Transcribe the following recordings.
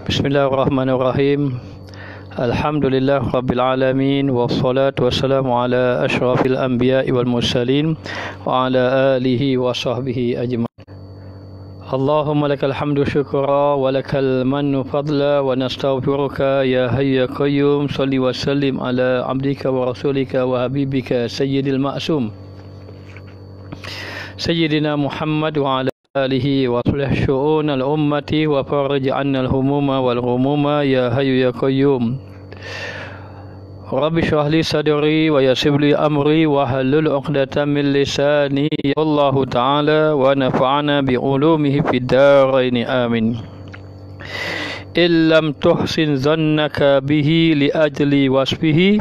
Bismillahirrahmanirrahim. Alhamdulillah Rabbil Alamin. Wassalatu wassalamu ala ashrafil anbiya'i wal mursalin wa ala alihi wa sahbihi ajma'in. Allahumma lakal hamdu syukra wa lakal mannu fadla wa nastaghfiruka ya hayya qayyum. Salli wa sallim ala abdika wa rasulika wa habibika sayyidil ma'sum Sayyidina Muhammad wa ala alihi wa sulh syu'un al-ummati wa farij anna al-humuma wal ghumuma ya hayyu ya qayyum. Rabbi shrah li sadri wa yassir li amri wa halul 'uqdatam min lisani. Allahu ta'ala wa nafa'ana bi ulumihi fid darain amin. Illam tuhsin zannaka bihi li ajli wasfihi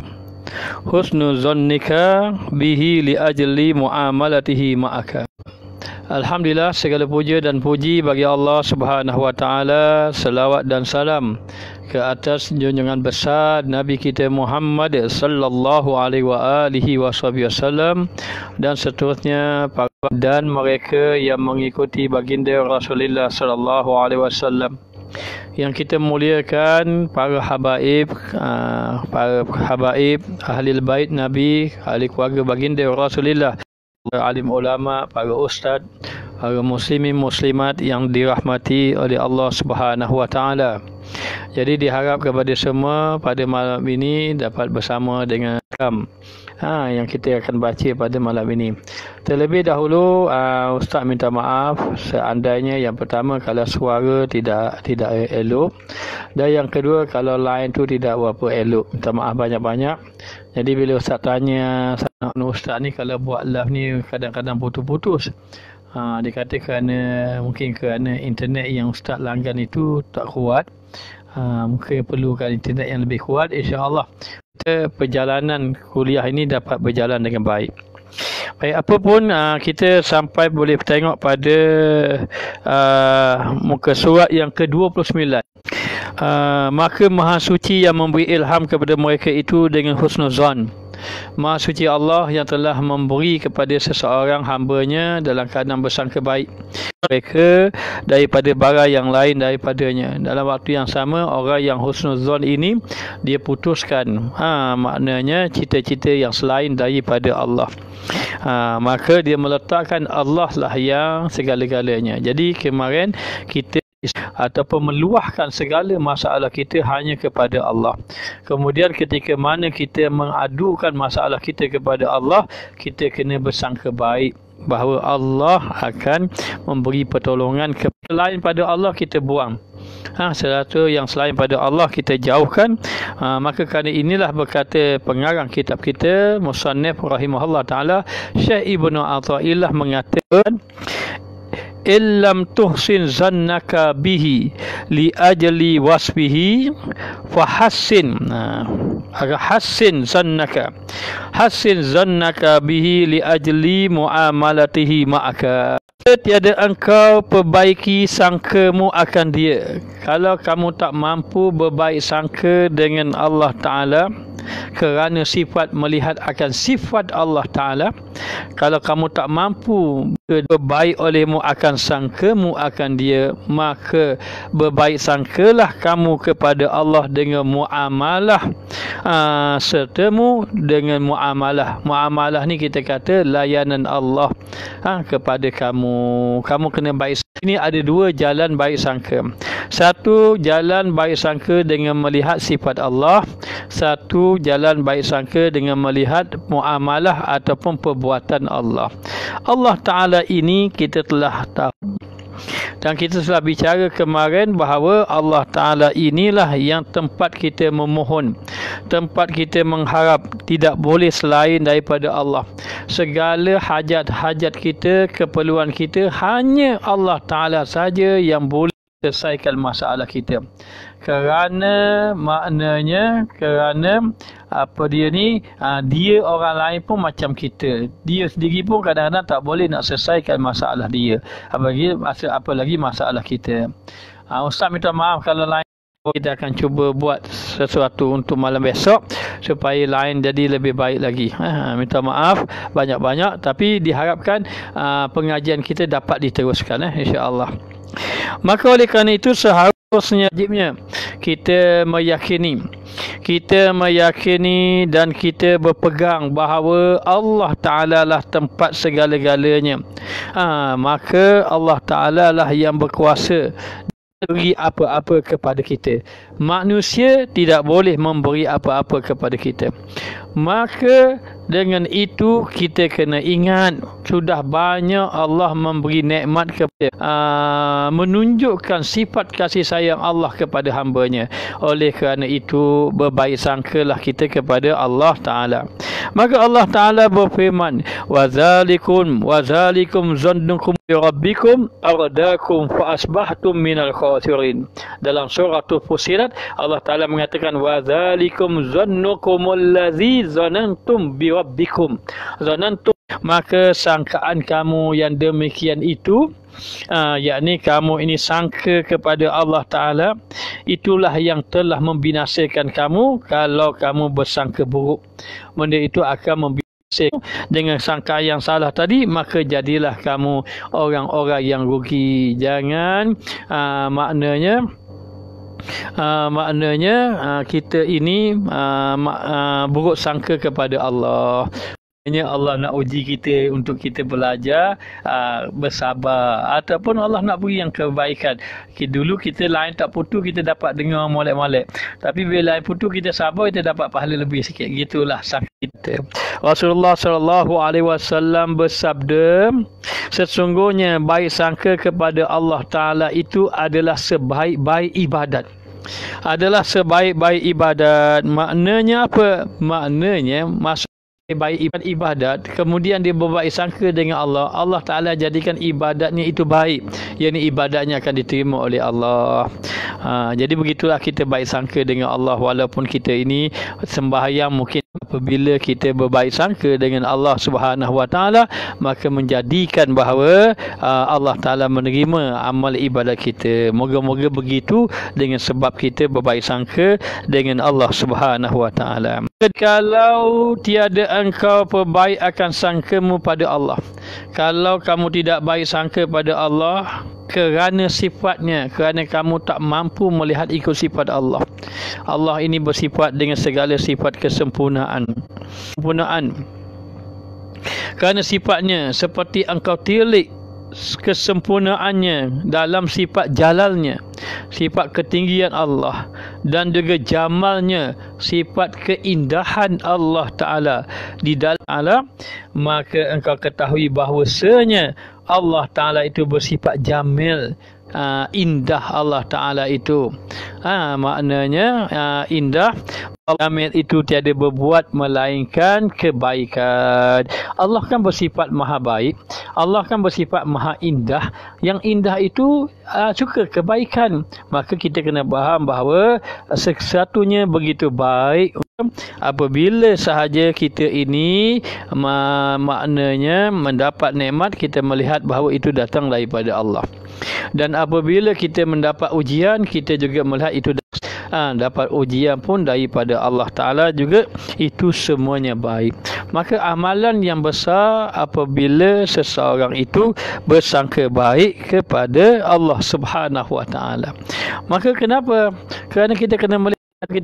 husnu zannika bihi li ajli muamalatihi ma'aka. Alhamdulillah, segala puja dan puji bagi Allah Subhanahu wa taala. Selawat dan salam ke atas junjungan besar Nabi kita Muhammad sallallahu alaihi wa alihi wasallam dan seterusnya dan mereka yang mengikuti baginda Rasulullah sallallahu alaihi wasallam. Yang kita muliakan para habaib ahli bait Nabi, ahli keluarga baginda Rasulullah, alim ulama, para ustaz, para muslimin muslimat yang dirahmati oleh Allah Subhanahu wa taala. Jadi diharap kepada semua pada malam ini dapat bersama dengan yang kita akan baca pada malam ini. Terlebih dahulu ustaz minta maaf seandainya yang pertama kalau suara tidak elok, dan yang kedua kalau line tu tidak berapa elok. Minta maaf banyak-banyak. Jadi bila ustaz tanya ustaz ni kalau buat live ni kadang-kadang putus-putus. Dia kata mungkin kerana internet yang ustaz langgan itu tak kuat. Mungkin perlukan internet yang lebih kuat. InsyaAllah perjalanan kuliah ini dapat berjalan dengan baik. Baik, apapun kita sampai boleh tengok pada muka surat yang ke-29. Maka Maha Suci yang memberi ilham kepada mereka itu dengan husnuzan. Maha Suci Allah yang telah memberi kepada seseorang hamba-Nya dalam keadaan bersangka baik mereka daripada bara yang lain daripadanya. Dalam waktu yang sama, orang yang husnuzan ini dia putuskan maknanya cita-cita yang selain daripada Allah. Maka dia meletakkan Allah lah yang segala-galanya. Jadi kemarin kita ataupun meluahkan segala masalah kita hanya kepada Allah. Kemudian ketika mana kita mengadukan masalah kita kepada Allah, kita kena bersangka baik bahawa Allah akan memberi pertolongan. Selain pada Allah kita buang. Sesuatu yang selain pada Allah kita jauhkan. Maka kerana inilah berkata pengarang kitab kita Musannif rahimahullah taala, Syekh Ibnu Athaillah mengatakan, illam tuhsin zannaka bihi li ajli wasfihi fahassin hassin zannaka bihi li ajli muamalatihi ma'aka. Tiada engkau perbaiki sangkamu akan dia. Kalau kamu tak mampu berbaik sangka dengan Allah Ta'ala kerana sifat melihat akan sifat Allah Ta'ala, kalau kamu tak mampu berbaik olehmu akan sangkamu akan dia, maka berbaik sangkalah kamu kepada Allah dengan muamalah sertamu dengan muamalah ni kita kata layanan Allah kepada kamu kena baik. Ini ada dua jalan baik sangka. Satu jalan baik sangka dengan melihat sifat Allah, satu jalan baik sangka dengan melihat muamalah ataupun perbuatan Allah. Allah Ta'ala ini kita telah tahu dan kita telah bicara kemarin bahawa Allah Ta'ala inilah yang tempat kita memohon, tempat kita mengharap, tidak boleh selain daripada Allah. Segala hajat-hajat kita, keperluan kita, hanya Allah Ta'ala saja yang boleh selesaikan masalah kita. Kerana maknanya dia orang lain pun macam kita. Dia sendiri pun kadang-kadang tak boleh nak selesaikan masalah dia, apalagi masalah kita. Ustaz minta maaf kalau lain kita akan cuba buat sesuatu untuk malam besok supaya lain jadi lebih baik lagi. Minta maaf banyak-banyak, tapi diharapkan pengajian kita dapat diteruskan insya-Allah. Maka oleh kerana itu seharusnya Terusnya wajibnya kita meyakini dan kita berpegang bahawa Allah Ta'ala lah tempat segala-galanya. Maka Allah Ta'ala lah yang berkuasa beri apa-apa kepada kita. Manusia tidak boleh memberi apa-apa kepada kita. Maka dengan itu kita kena ingat sudah banyak Allah memberi nikmat kepada menunjukkan sifat kasih sayang Allah kepada hamba-Nya. Oleh kerana itu berbaik sangkalah kita kepada Allah Ta'ala. Maka Allah Ta'ala berfirman, wazalikum zannukum bi rabbikum ardakum fa asbahtum minal khasirin. Dalam surah Fussilat Allah Ta'ala mengatakan, wazalikum zannukum allazi zanantum bi rabbikum. Zanantum, maka sangkaan kamu yang demikian itu, yakni kamu ini sangka kepada Allah Ta'ala, itulah yang telah membinasakan kamu kalau kamu bersangka buruk. Benda itu akan membinasakan dengan sangka yang salah tadi, maka jadilah kamu orang-orang yang rugi. Jangan maknanya kita ini buruk sangka kepada Allah. Allah nak uji kita untuk kita belajar bersabar, ataupun Allah nak beri yang kebaikan. Dulu kita lain tak putus, kita dapat dengar molek-molek, tapi bila lain putus kita sabar, kita dapat pahala lebih sikit. Gitulah sangka kita. Rasulullah SAW bersabda, sesungguhnya baik sangka kepada Allah Ta'ala itu adalah sebaik-baik ibadat. Maknanya apa? Maknanya baik ibadat, kemudian dia berbaik sangka dengan Allah, Allah Ta'ala jadikan ibadatnya itu baik, yakni ibadatnya akan diterima oleh Allah. Jadi begitulah kita baik sangka dengan Allah. Walaupun kita ini sembahyang, mungkin apabila kita berbaik sangka dengan Allah Subhanahu Wa Ta'ala, maka menjadikan bahawa Allah Ta'ala menerima amal ibadat kita. Moga-moga begitu dengan sebab kita berbaik sangka dengan Allah Subhanahu Wa Ta'ala. Kalau tiada engkau perbaik akan sangkamu pada Allah, kalau kamu tidak baik sangka pada Allah kerana sifatnya, kerana kamu tak mampu melihat ikut sifat Allah. Allah ini bersifat dengan segala sifat kesempurnaan. Kerana sifatnya seperti engkau tilik kesempurnaannya dalam sifat jalalnya, sifat ketinggian Allah, dan juga jamalnya, sifat keindahan Allah Ta'ala di dalam alam, maka engkau ketahui bahawasanya Allah Ta'ala itu bersifat jamil, indah Allah Ta'ala itu. Maknanya indah. Jamil itu tiada berbuat melainkan kebaikan. Allah kan bersifat maha baik, Allah kan bersifat maha indah. Yang indah itu suka kebaikan. Maka kita kena faham bahawa sesuatunya begitu baik apabila sahaja kita ini maknanya mendapat nikmat, kita melihat bahawa itu datang daripada Allah. Dan apabila kita mendapat ujian, kita juga melihat itu dapat ujian pun daripada Allah Ta'ala juga, itu semuanya baik. Maka amalan yang besar apabila seseorang itu bersangka baik kepada Allah Subhanahu Wa Ta'ala. Maka kenapa? Kerana kita kena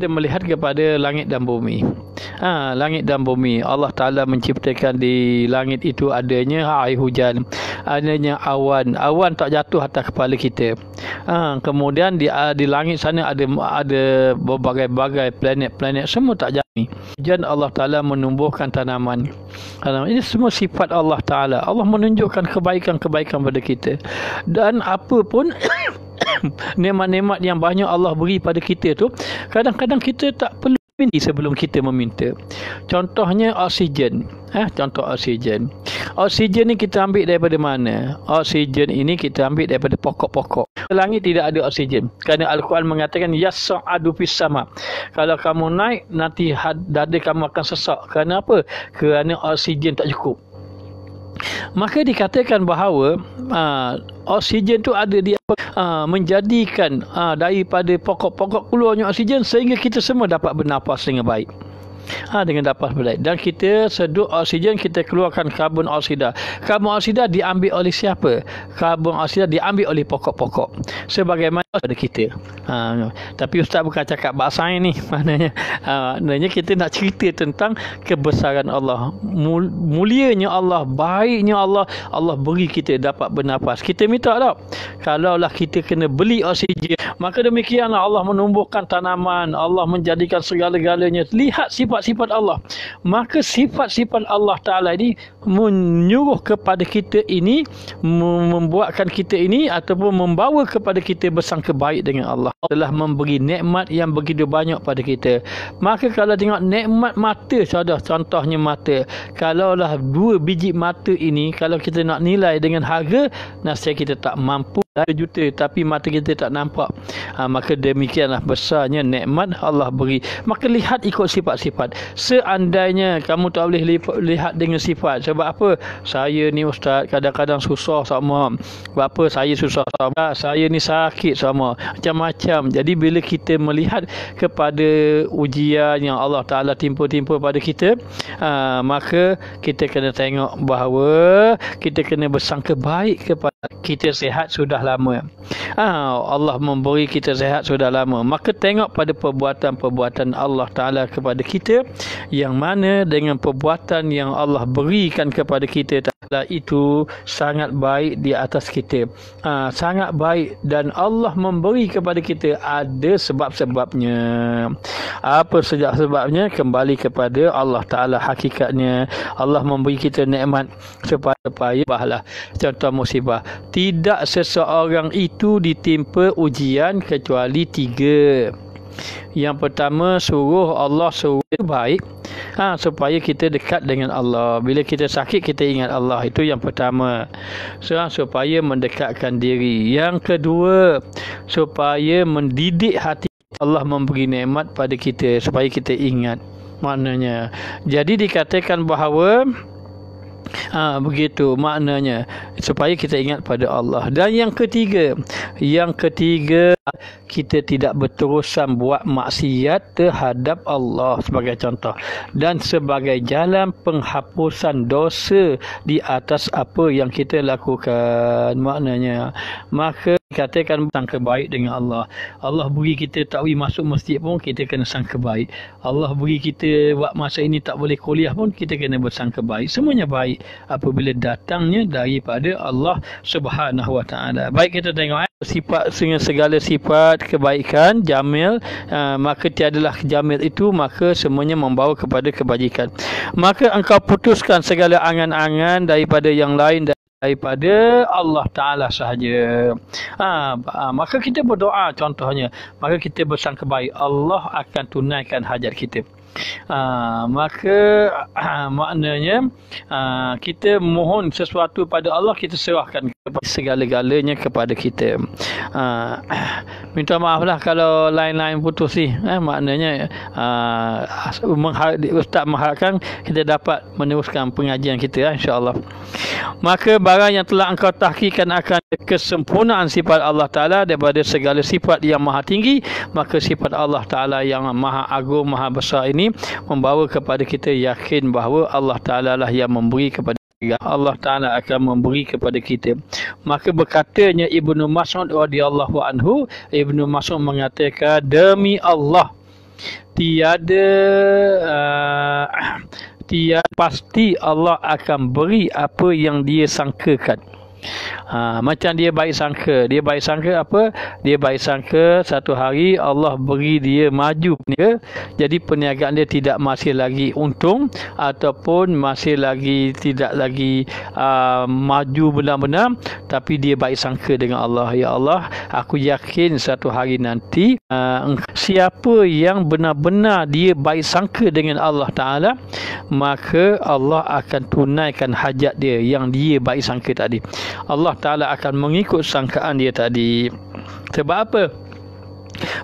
melihat kepada langit dan bumi. Langit dan bumi, Allah Ta'ala menciptakan di langit itu adanya air hujan, adanya awan. Awan tak jatuh atas kepala kita. Kemudian di langit sana ada berbagai-bagai planet-planet, semua tak jatuh. Hujan Allah Ta'ala menumbuhkan tanaman. Ini semua sifat Allah Ta'ala. Allah menunjukkan kebaikan-kebaikan pada kita. Dan apa pun nikmat-nikmat yang banyak Allah beri pada kita tu, kadang-kadang kita tak perlu minta sebelum kita meminta. Contohnya oksigen. Contoh oksigen. Oksigen ni kita ambil daripada mana? Oksigen ini kita ambil daripada pokok-pokok. Langit tidak ada oksigen. Kerana Al-Quran mengatakan yas'adu fis sama. Kalau kamu naik, nanti dada kamu akan sesak. Kerana apa? Kerana oksigen tak cukup. Maka dikatakan bahawa oksigen tu ada di menjadikan daripada pokok-pokok keluarnya oksigen sehingga kita semua dapat bernafas dengan baik. Dengan dapat baik. Dan kita sedut oksigen, kita keluarkan karbon oksida. Karbon oksida diambil oleh siapa? Karbon oksida diambil oleh pokok-pokok. Sebagaimana pada kita. Tapi Ustaz bukan cakap bahasa ni. Maknanya kita nak cerita tentang kebesaran Allah. Mulianya Allah, baiknya Allah. Allah beri kita dapat bernafas. Kita minta tak? Kalaulah kita kena beli oksigen, maka demikianlah Allah menumbuhkan tanaman. Allah menjadikan segala-galanya. Lihat sifat-sifat Allah. Maka sifat-sifat Allah Ta'ala ini menyuruh kepada kita ini, membuatkan kita ini ataupun membawa kepada kita bersangka baik dengan Allah. Telah memberi nikmat yang begitu banyak pada kita. Maka kalau tengok nikmat mata sahaja, contohnya mata. Kalaulah 2 biji mata ini, kalau kita nak nilai dengan harga, nasihat kita tak mampu juta, tapi mata kita tak nampak. Maka demikianlah besarnya nikmat Allah beri. Maka lihat ikut sifat-sifat. Seandainya kamu tak boleh lihat dengan sifat, sebab apa? Saya ni Ustaz kadang-kadang susah sama. Sebab apa? Saya susah sama. Saya ni sakit sama. Macam-macam. Jadi bila kita melihat kepada ujian yang Allah Ta'ala timpa-timpa pada kita, maka kita kena tengok bahawa kita kena bersangka baik kepada kita. Sihat sudah lama. Allah memberi kita sihat sudah lama. Maka tengok pada perbuatan-perbuatan Allah Ta'ala kepada kita, yang mana dengan perbuatan yang Allah berikan kepada kita itu sangat baik di atas kita. Sangat baik, dan Allah memberi kepada kita ada sebab-sebabnya. Apa sebabnya? Kembali kepada Allah Ta'ala. Hakikatnya Allah memberi kita nikmat supaya bahalah. Contoh musibah, tidak seseorang itu ditimpa ujian kecuali 3. Yang pertama, Allah suruh baik, supaya kita dekat dengan Allah. Bila kita sakit, kita ingat Allah. Itu yang pertama, supaya mendekatkan diri. Yang kedua, supaya mendidik hati. Allah memberi nikmat pada kita supaya kita ingat. Maknanya, jadi dikatakan bahawa begitu maknanya, supaya kita ingat pada Allah. Dan yang ketiga, kita tidak berterusan buat maksiat terhadap Allah sebagai contoh, dan sebagai jalan penghapusan dosa di atas apa yang kita lakukan. Maknanya, maka katakan sangka baik dengan Allah. Allah beri kita tak boleh masuk masjid pun, kita kena sangka baik. Allah beri kita buat masa ini tak boleh kuliah pun, kita kena bersangka baik. Semuanya baik apabila datangnya daripada Allah Subhanahu Wa Taala. Baik, kita tengok sifat, dengan segala sifat kebaikan jamil, maka tiadalah jamil itu, maka semuanya membawa kepada kebajikan. Maka engkau putuskan segala angan-angan daripada yang lain, daripada Allah Ta'ala sahaja. Maka kita berdoa contohnya, maka kita bersangka baik, Allah akan tunaikan hajat kita. Maka maknanya kita mohon sesuatu pada Allah, kita serahkan segala-galanya kepada kita. Minta maaflah kalau lain-lain putus ni. Maknanya Ustaz mengharapkan kita dapat meneruskan pengajian kita, insya-Allah. Maka barang yang telah engkau tahqiqkan akan kesempurnaan sifat Allah Ta'ala daripada segala sifat yang maha tinggi, maka sifat Allah Ta'ala yang maha agung, maha besar ini membawa kepada kita yakin bahawa Allah Ta'ala lah yang memberi kepada kita. Allah Ta'ala akan memberi kepada kita. Maka berkatanya Ibnu Mas'ud radhiyallahu anhu, Ibnu Mas'ud mengatakan, demi Allah, tiada pasti Allah akan beri apa yang dia sangkakan. Macam dia baik sangka apa? Dia baik sangka satu hari Allah beri dia maju dia, jadi perniagaan dia tidak masih lagi untung, ataupun masih lagi tidak lagi maju benar-benar, tapi dia baik sangka dengan Allah. Ya Allah, aku yakin satu hari nanti siapa yang benar-benar dia baik sangka dengan Allah Ta'ala, maka Allah akan tunaikan hajat dia yang dia baik sangka tadi. Allah Ta'ala akan mengikut sangkaan dia tadi. Sebab apa?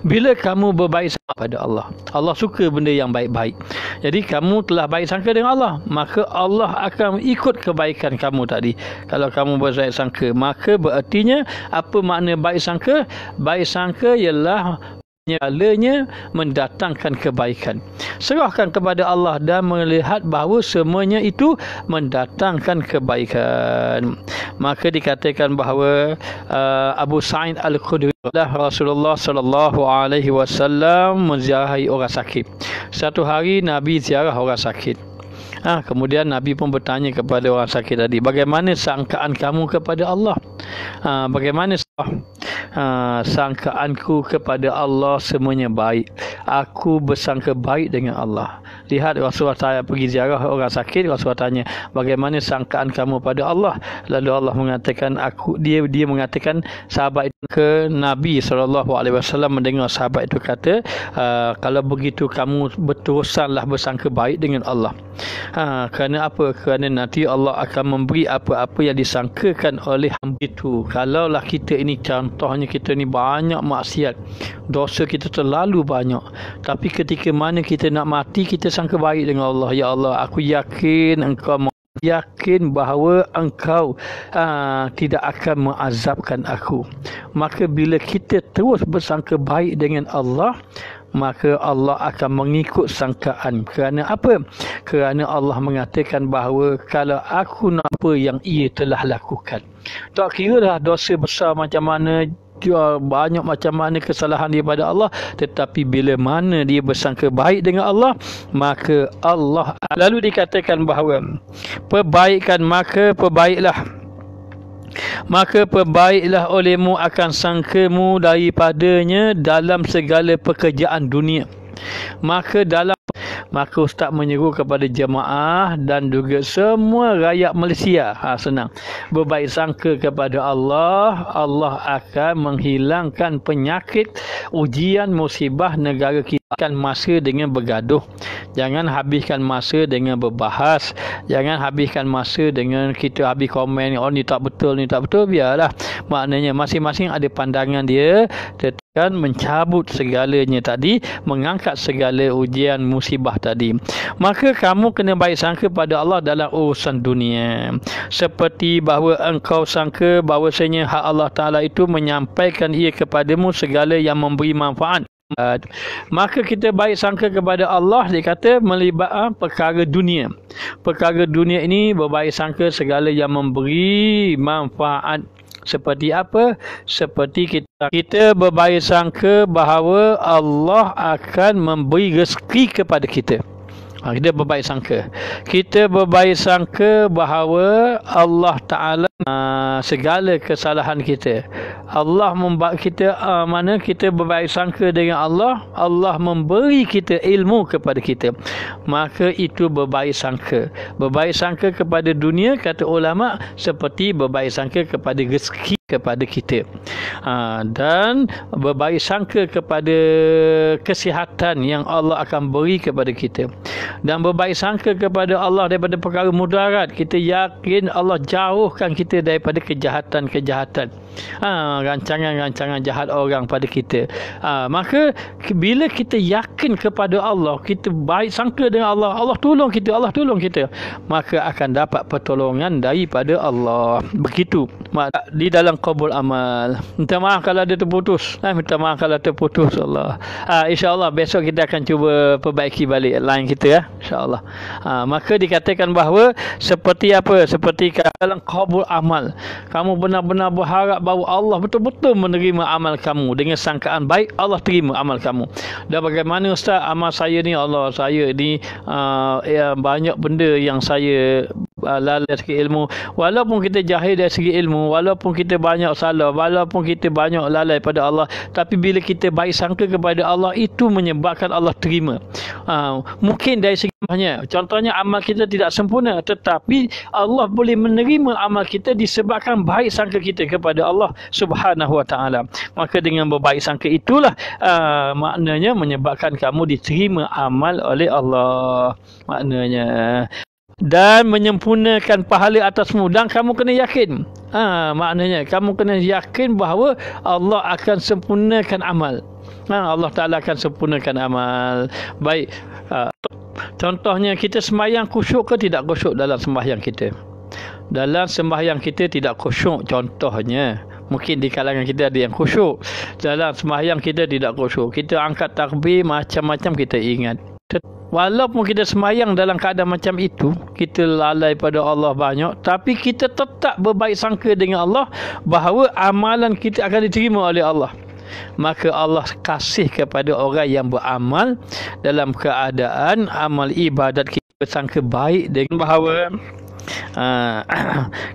Bila kamu berbaik sangka pada Allah, Allah suka benda yang baik-baik. Jadi kamu telah baik sangka dengan Allah, maka Allah akan ikut kebaikan kamu tadi. Kalau kamu berbaik sangka, maka berartinya apa makna baik sangka? Baik sangka ialah segalanya mendatangkan kebaikan. Serahkan kepada Allah dan melihat bahawa semuanya itu mendatangkan kebaikan. Maka dikatakan bahawa Abu Sa'id Al-Khudri, Rasulullah sallallahu alaihi wasallam menziarahi orang sakit. Satu hari Nabi ziarah orang sakit. Kemudian Nabi pun bertanya kepada orang sakit tadi, bagaimana sangkaan kamu kepada Allah? Bagaimana sangkaanku kepada Allah? Semuanya baik. Aku bersangka baik dengan Allah. Lihat, Rasulullah saya pergi ziarah orang sakit, Rasulullah tanya, bagaimana sangkaan kamu pada Allah? Lalu Allah mengatakan, dia mengatakan, sahabat itu ke Nabi SAW mendengar sahabat itu kata, kalau begitu kamu berterusanlah bersangka baik dengan Allah. Kerana apa? Kerana nanti Allah akan memberi apa-apa yang disangkakan oleh hamba itu. Kalaulah kita ini, contohnya kita ni banyak maksiat, dosa kita terlalu banyak, tapi ketika mana kita nak mati, kita sangka baik dengan Allah. Ya Allah, aku yakin Engkau yakin bahawa Engkau tidak akan mengazabkan aku. Maka bila kita terus bersangka baik dengan Allah, maka Allah akan mengikut sangkaan. Kerana apa? Kerana Allah mengatakan bahawa kalau aku nak apa yang ia telah lakukan. Tak kira dah dosa besar macam mana, banyak macam mana kesalahan dia pada Allah, tetapi bila mana dia bersangka baik dengan Allah, maka Allah. Lalu dikatakan bahawa maka perbaiklah olehmu akan sangkamu daripadanya dalam segala pekerjaan dunia. Maka Ustaz menyeru kepada jemaah dan juga semua rakyat Malaysia, senang, berbaik sangka kepada Allah. Allah akan menghilangkan penyakit, ujian, musibah negara kita. Masa dengan bergaduh, jangan habiskan masa dengan berbahas, jangan habiskan masa dengan kita habis komen, oh ni tak betul, ni tak betul. Biarlah, maknanya masing-masing ada pandangan dia, kan mencabut segalanya tadi, mengangkat segala ujian musibah tadi. Maka kamu kena baik sangka pada Allah dalam urusan dunia, seperti bahawa engkau sangka bahawasanya hak Allah Ta'ala itu menyampaikan ia kepadamu segala yang memberi manfaat. Maka kita baik sangka kepada Allah, dia kata melibatkan perkara dunia. Perkara dunia ini berbaik sangka segala yang memberi manfaat. Seperti apa? Seperti kita berbaik sangka bahawa Allah akan memberi rezeki kepada kita. Kita berbaik sangka. Kita berbaik sangka bahawa Allah Ta'ala segala kesalahan kita, Allah membuat kita mana kita berbaik sangka dengan Allah, Allah memberi kita ilmu kepada kita. Maka itu berbaik sangka. Berbaik sangka kepada dunia, kata ulama, seperti berbaik sangka kepada rezeki kepada kita. Dan berbaik sangka kepada kesihatan yang Allah akan beri kepada kita. Dan berbaik sangka kepada Allah daripada perkara mudarat. Kita yakin Allah jauhkan kita daripada kejahatan-kejahatan, rancangan-rancangan jahat orang pada kita. Maka bila kita yakin kepada Allah, kita baik sangka dengan Allah, Allah tolong kita, maka akan dapat pertolongan daripada Allah. Begitu di dalam qabul amal. Minta maaf kalau ada terputus, minta maaf kalau terputus Allah. InsyaAllah besok kita akan cuba perbaiki balik line kita, InsyaAllah. Maka dikatakan bahawa seperti apa? Seperti dalam qabul amal, kamu benar-benar berharap bahawa Allah betul-betul menerima amal kamu dengan sangkaan baik, Allah terima amal kamu. Dan bagaimana Ustaz, amal saya ni, Allah, saya ni banyak benda yang saya lalai dari segi ilmu. Walaupun kita jahil dari segi ilmu, walaupun kita banyak salah, walaupun kita banyak lalai pada Allah, tapi bila kita baik sangka kepada Allah, itu menyebabkan Allah terima. Mungkin dari segi contohnya amal kita tidak sempurna, tetapi Allah boleh menerima amal kita disebabkan baik sangka kita kepada Allah Subhanahu Wa Taala. Maka dengan berbaik sangka itulah maknanya menyebabkan kamu diterima amal oleh Allah, maknanya, dan menyempurnakan pahala atasmu. Dan kamu kena yakin, maknanya kamu kena yakin bahawa Allah akan sempurnakan amal. Allah Ta'ala akan sempurnakan amal. Baik, contohnya kita sembahyang khusyuk ke tidak khusyuk dalam sembahyang kita? Dalam sembahyang kita tidak khusyuk, contohnya Mungkin di kalangan kita ada yang khusyuk. Dalam sembahyang kita tidak khusyuk. Kita angkat takbir macam-macam kita ingat. Walaupun kita sembahyang dalam keadaan macam itu, kita lalai pada Allah banyak, tapi kita tetap berbaik sangka dengan Allah bahawa amalan kita akan diterima oleh Allah. Maka Allah kasih kepada orang yang beramal dalam keadaan amal ibadat kita bersangka baik dengan bahawa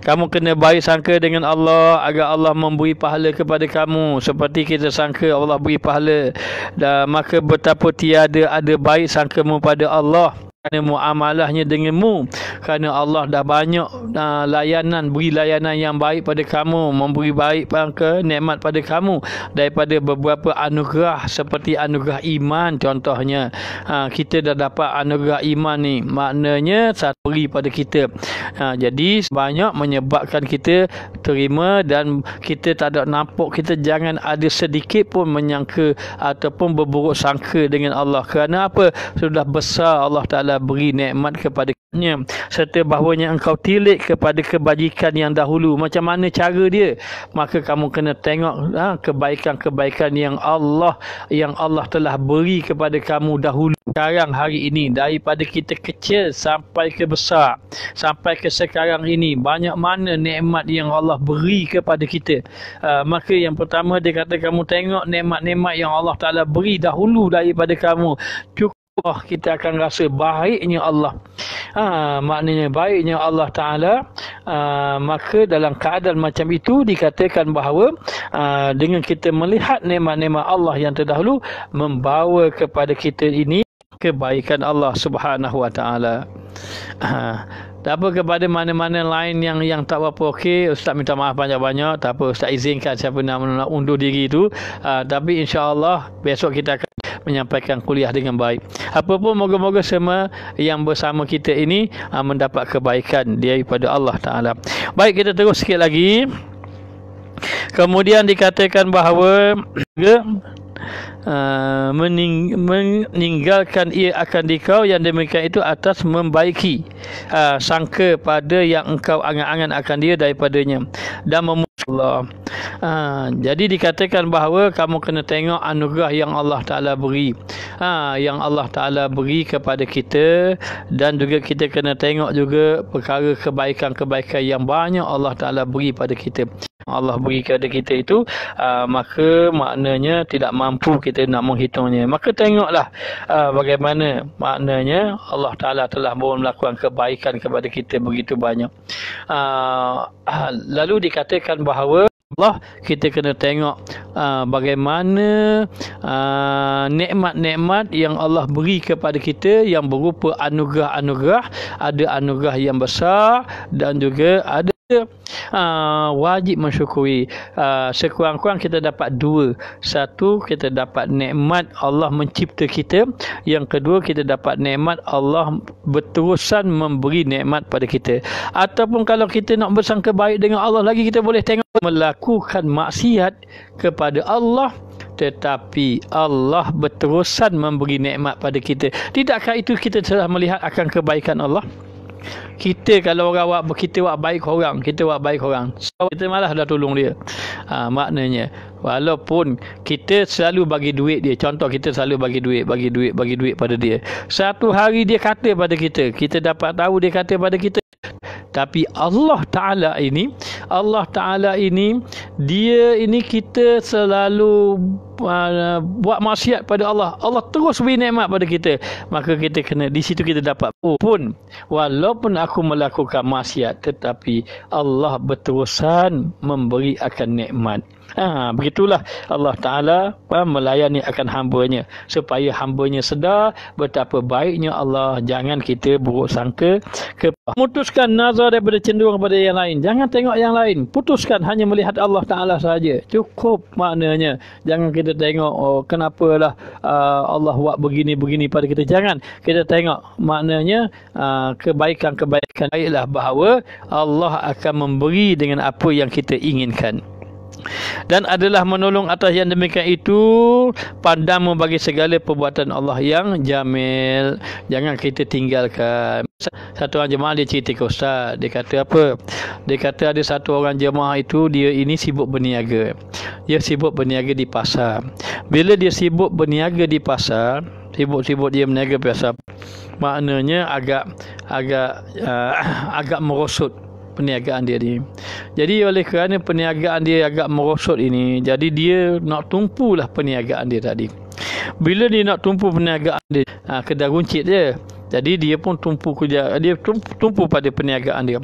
kamu kena baik sangka dengan Allah agar Allah memberi pahala kepada kamu seperti kita sangka Allah beri pahala. Dan maka betapa tiada ada baik sangkamu pada Allah kerana muamalahnya denganmu, kerana Allah dah banyak beri layanan yang baik pada kamu, memberi baik ke nikmat pada kamu daripada beberapa anugerah seperti anugerah iman contohnya. Kita dah dapat anugerah iman ni, maknanya satu beri pada kita. Jadi banyak menyebabkan kita terima dan kita tak ada nampak, kita jangan ada sedikit pun menyangka ataupun berburuk sangka dengan Allah. Kerana apa? Sudah besar Allah Ta'ala beri nikmat kepadanya, serta bahawanya engkau tilik kepada kebajikan yang dahulu. Macam mana cara dia? Maka kamu kena tengok kebaikan-kebaikan yang Allah telah beri kepada kamu dahulu. Sekarang hari ini, daripada kita kecil sampai ke besar, sampai ke sekarang ini, banyak mana nikmat yang Allah beri kepada kita. Maka yang pertama dia kata, kamu tengok nikmat-nikmat yang Allah Ta'ala beri dahulu daripada kamu. Kita akan rasa baiknya Allah. Maknanya baiknya Allah Ta'ala. Maka dalam keadaan macam itu dikatakan bahawa dengan kita melihat nikmat-nikmat Allah yang terdahulu membawa kepada kita ini kebaikan Allah Subhanahu Wa Ta'ala. Tak apa, kepada mana-mana lain yang tak berapa okey, Ustaz minta maaf banyak-banyak. Tak apa, Ustaz izinkan siapa nak undur diri itu. Tapi insya-Allah besok kita akan menyampaikan kuliah dengan baik. Apapun, moga-moga semua yang bersama kita ini mendapat kebaikan daripada Allah Ta'ala. Baik, kita terus sikit lagi. Kemudian dikatakan bahawa meninggalkan ia akan dikau yang demikian itu atas membaiki sangka pada yang engkau angan-angan akan dia daripadanya dan Allah. Jadi dikatakan bahawa kamu kena tengok anugerah yang Allah Ta'ala beri, yang Allah Ta'ala beri kepada kita, dan juga kita kena tengok juga perkara kebaikan-kebaikan yang banyak Allah Ta'ala beri pada kita. Allah beri kepada kita itu, maka maknanya tidak mampu kita nak menghitungnya. Maka tengoklah bagaimana maknanya Allah Ta'ala telah melakukan kebaikan kepada kita begitu banyak. Lalu dikatakan bahawa Allah, kita kena tengok bagaimana nikmat-nikmat yang Allah beri kepada kita yang berupa anugerah-anugerah. Ada anugerah yang besar dan juga ada wajib mensyukuri. Sekurang-kurang kita dapat dua. Satu, kita dapat nikmat Allah mencipta kita. Yang kedua, kita dapat nikmat Allah berterusan memberi nikmat pada kita. Ataupun kalau kita nak bersangka baik dengan Allah lagi, kita boleh tengok melakukan maksiat kepada Allah, tetapi Allah berterusan memberi nikmat pada kita. Tidakkah itu kita telah melihat akan kebaikan Allah? Kita kalau orang kita buat baik orang, so, kita malah dah tolong dia. Maknanya walaupun kita selalu bagi duit dia, contoh kita selalu bagi duit pada dia, satu hari dia kata pada kita, kita dapat tahu dia kata pada kita, tapi Allah Ta'ala ini dia ini kita selalu buat maksiat pada Allah, Allah terus beri nikmat pada kita. Maka kita kena, di situ kita dapat pun walaupun aku melakukan maksiat, tetapi Allah berterusan memberi akan nikmat. Begitulah Allah Ta'ala melayani akan hamba-Nya, supaya hamba-Nya sedar betapa baiknya Allah. Jangan kita buruk sangka, memutuskan nazar daripada cenderung kepada yang lain. Jangan tengok yang lain, putuskan hanya melihat Allah Ta'ala sahaja, cukup. Maknanya jangan kita tengok kenapalah Allah buat begini pada kita. Jangan kita tengok maknanya kebaikan-kebaikan. Baiklah bahawa Allah akan memberi dengan apa yang kita inginkan. dan adalah menolong atas yang demikian itu, pandangmu bagi segala perbuatan Allah yang jamil. Jangan kita tinggalkan. Satu orang jemaah dia cerita ke ustaz, dia kata apa? Dia kata ada satu orang jemaah itu, dia ini sibuk berniaga. Dia sibuk berniaga di pasar. Bila dia sibuk berniaga di pasar, sibuk dia berniaga di pasar, maknanya agak merosot perniagaan dia ni. Jadi oleh kerana perniagaan dia agak merosot ini, jadi dia nak tumpulah perniagaan dia tadi. Bila dia nak tumpu perniagaan dia, kedai runcit dia. Jadi dia pun tumpu pada perniagaan dia.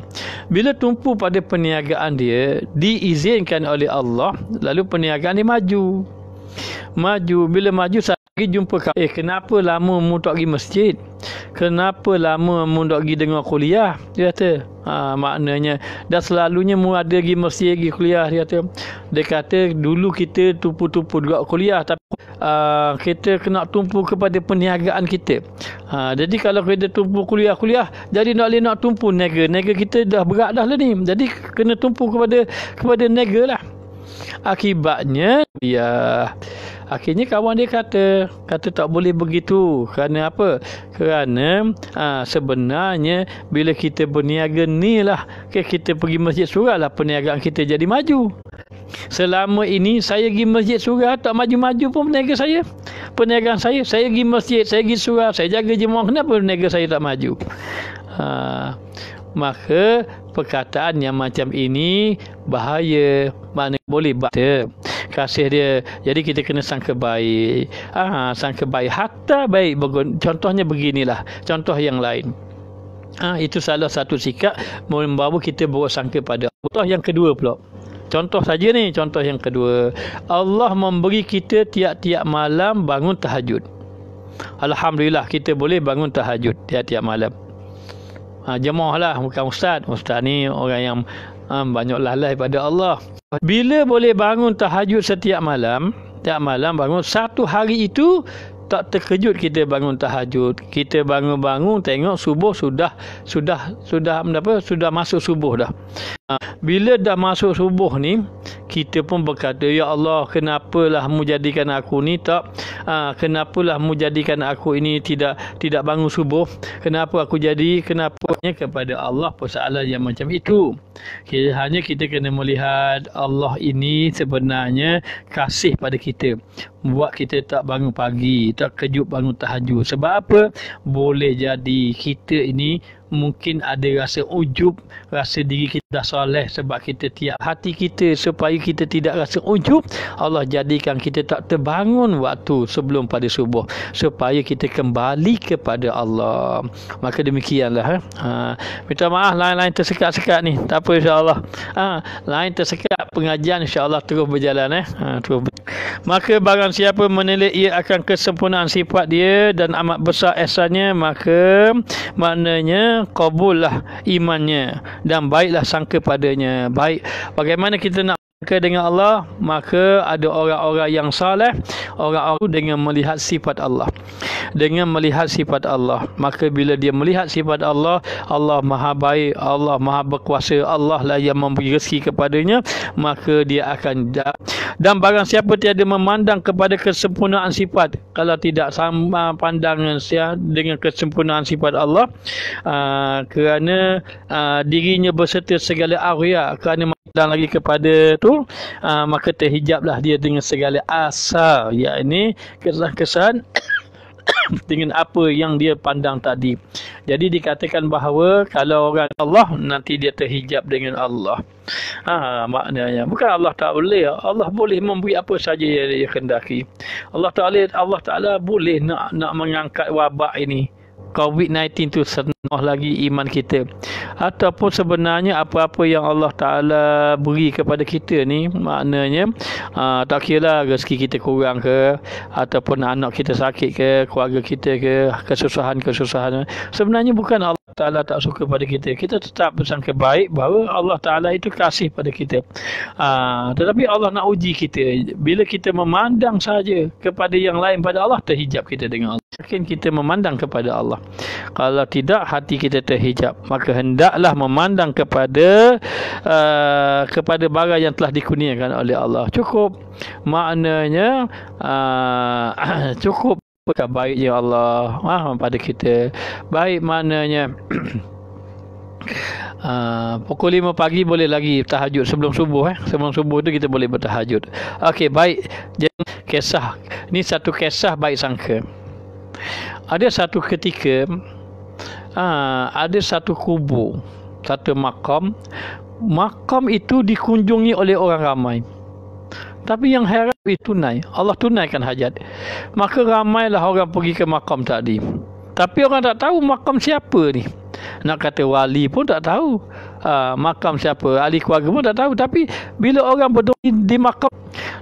Bila tumpu pada perniagaan dia, diizinkan oleh Allah, lalu perniagaan dia maju. Bila maju, saya pergi jumpa kawan. Kenapa lama mu tak pergi masjid? Kenapa lama mu tak pergi dengar kuliah? Dia kata, maknanya dah selalunya mu ada pergi masjid, pergi kuliah. Dia kata dulu kita tumpu-tumpu juga kuliah, tapi kita kena tumpu kepada perniagaan kita. Jadi kalau kita tumpu kuliah, jadi nak boleh nak tumpu niaga kita dah berat dah lah ni. Jadi kena tumpu kepada niaga lah. Akibatnya akhirnya kawan dia kata tak boleh begitu. Kerana apa? Kerana sebenarnya bila kita berniaga ni lah, kita pergi masjid surah lah, perniagaan kita jadi maju. Selama ini saya pergi masjid surah tak maju-maju pun perniagaan saya pergi masjid, saya pergi surah, saya jaga jemaah, kenapa perniagaan saya tak maju? Maka perkataan yang macam ini bahaya. Mana boleh baca kasih dia. Jadi kita kena sangka baik. Sangka baik, hatta baik. Contohnya beginilah, contoh yang lain. Itu salah satu sikap membawa kita bersangka pada. Contoh yang kedua pula. Contoh saja ni, contoh yang kedua. Allah memberi kita tiap-tiap malam bangun tahajud. Alhamdulillah kita boleh bangun tahajud tiap-tiap malam. Jemaah lah, bukan ustaz. Ustaz ni orang yang banyak lalai pada Allah. Bila boleh bangun tahajud setiap malam, bangun satu hari itu, tak terkejut kita bangun tahajud. Kita bangun-bangun tengok subuh sudah masuk subuh dah. Bila dah masuk subuh ni, kita pun berkata, ya Allah, kenapalah mu jadikan aku ni kenapalah mu jadikan aku ini tidak bangun subuh? Kenapanya kepada Allah persoalan yang macam itu. Hanya kita kena melihat Allah ini sebenarnya kasih pada kita, buat kita tak bangun pagi, tak kejut bangun tahajud. Sebab apa? Boleh jadi kita ini mungkin ada rasa ujub, rasa diri kita dah soleh. Sebab kita tiap hati kita, supaya kita tidak rasa ujub, Allah jadikan kita tak terbangun waktu sebelum pada subuh, supaya kita kembali kepada Allah. Maka demikianlah. Minta maaf lain-lain tersekat-sekat ni, tak apa, insyaAllah. Lain tersekat, pengajian insyaAllah terus berjalan. Maka barang siapa menilai ia akan kesempurnaan sifat dia dan amat besar ihsannya, maka maknanya qabullah imannya dan baiklah sangka padanya. Baik, bagaimana kita nak sangka dengan Allah? Maka ada orang-orang yang saleh, orang-orang dengan melihat sifat Allah. Maka bila dia melihat sifat Allah, Allah Maha baik, Allah Maha berkuasa, Allah lah yang memberi rezeki kepadanya, maka dia akan dan barang siapa tiada memandang kepada kesempurnaan sifat, kalau tidak sama pandangan dengan kesempurnaan sifat Allah, kerana dirinya berserta segala aulia, kerana memandang lagi kepada tu, maka terhijablah dia dengan segala asar, yakni kesan-kesan dengan apa yang dia pandang tadi. Jadi dikatakan bahawa kalau orang Allah, nanti dia terhijab dengan Allah. Maknanya bukan Allah tak boleh. Allah boleh memberi apa saja yang dia kehendaki. Allah Ta'ala boleh nak mengangkat wabak ini, COVID-19 tu, senang lagi iman kita. Ataupun sebenarnya apa-apa yang Allah Ta'ala beri kepada kita ni, maknanya tak kira rezeki kita kurang ke, ataupun anak kita sakit ke, keluarga kita ke, kesusahan. Sebenarnya bukan Allah Ta'ala tak suka pada kita, kita tetap bersangka baik bahawa Allah Ta'ala itu kasih pada kita. Tetapi Allah nak uji kita. Bila kita memandang saja kepada yang lain pada Allah, terhijab kita dengan Allah. Yakin kita memandang kepada Allah. Kalau tidak, hati kita terhijab. Maka hendaklah memandang kepada barang yang telah dikurniakan oleh Allah. Cukup. Maknanya cukup. Baik ya Allah pada kita. Baik maknanya pukul 5 pagi boleh lagi tahajud sebelum subuh. Sebelum subuh tu kita boleh bertahajud. Okey, baik. Kisah ni satu kisah baik sangka. Ada satu ketika ada satu kubur, satu makam. Makam itu dikunjungi oleh orang ramai. Tapi yang heran itu tunai. Allah tunaikan hajat. Maka ramailah orang pergi ke makam tadi. Tapi orang tak tahu makam siapa ni. Nak kata wali pun tak tahu. Makam siapa. Ahli keluarga pun tak tahu. Tapi bila orang berdoa di makam,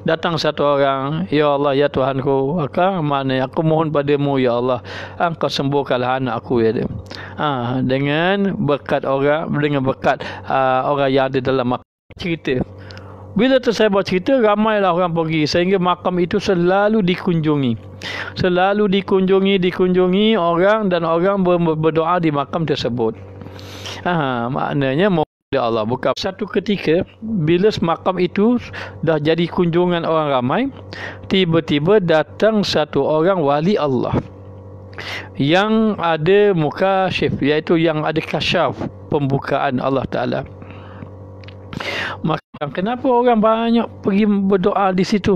datang satu orang. Ya Allah, ya Tuhanku. Aku mohon padamu, ya Allah. Engkau sembuhkanlah anak aku, ya dia. Dengan berkat orang yang ada dalam makam. Cerita. Bila tersebar cerita, ramailah orang pergi sehingga makam itu selalu dikunjungi. Selalu dikunjungi orang dan orang berdoa di makam tersebut. Maknanya oleh Allah. Bukan satu ketika bila makam itu dah jadi kunjungan orang ramai, tiba-tiba datang satu orang wali Allah yang ada mukasyif, iaitu yang ada kasyaf, pembukaan Allah Ta'ala. Maka kenapa orang banyak pergi berdoa di situ?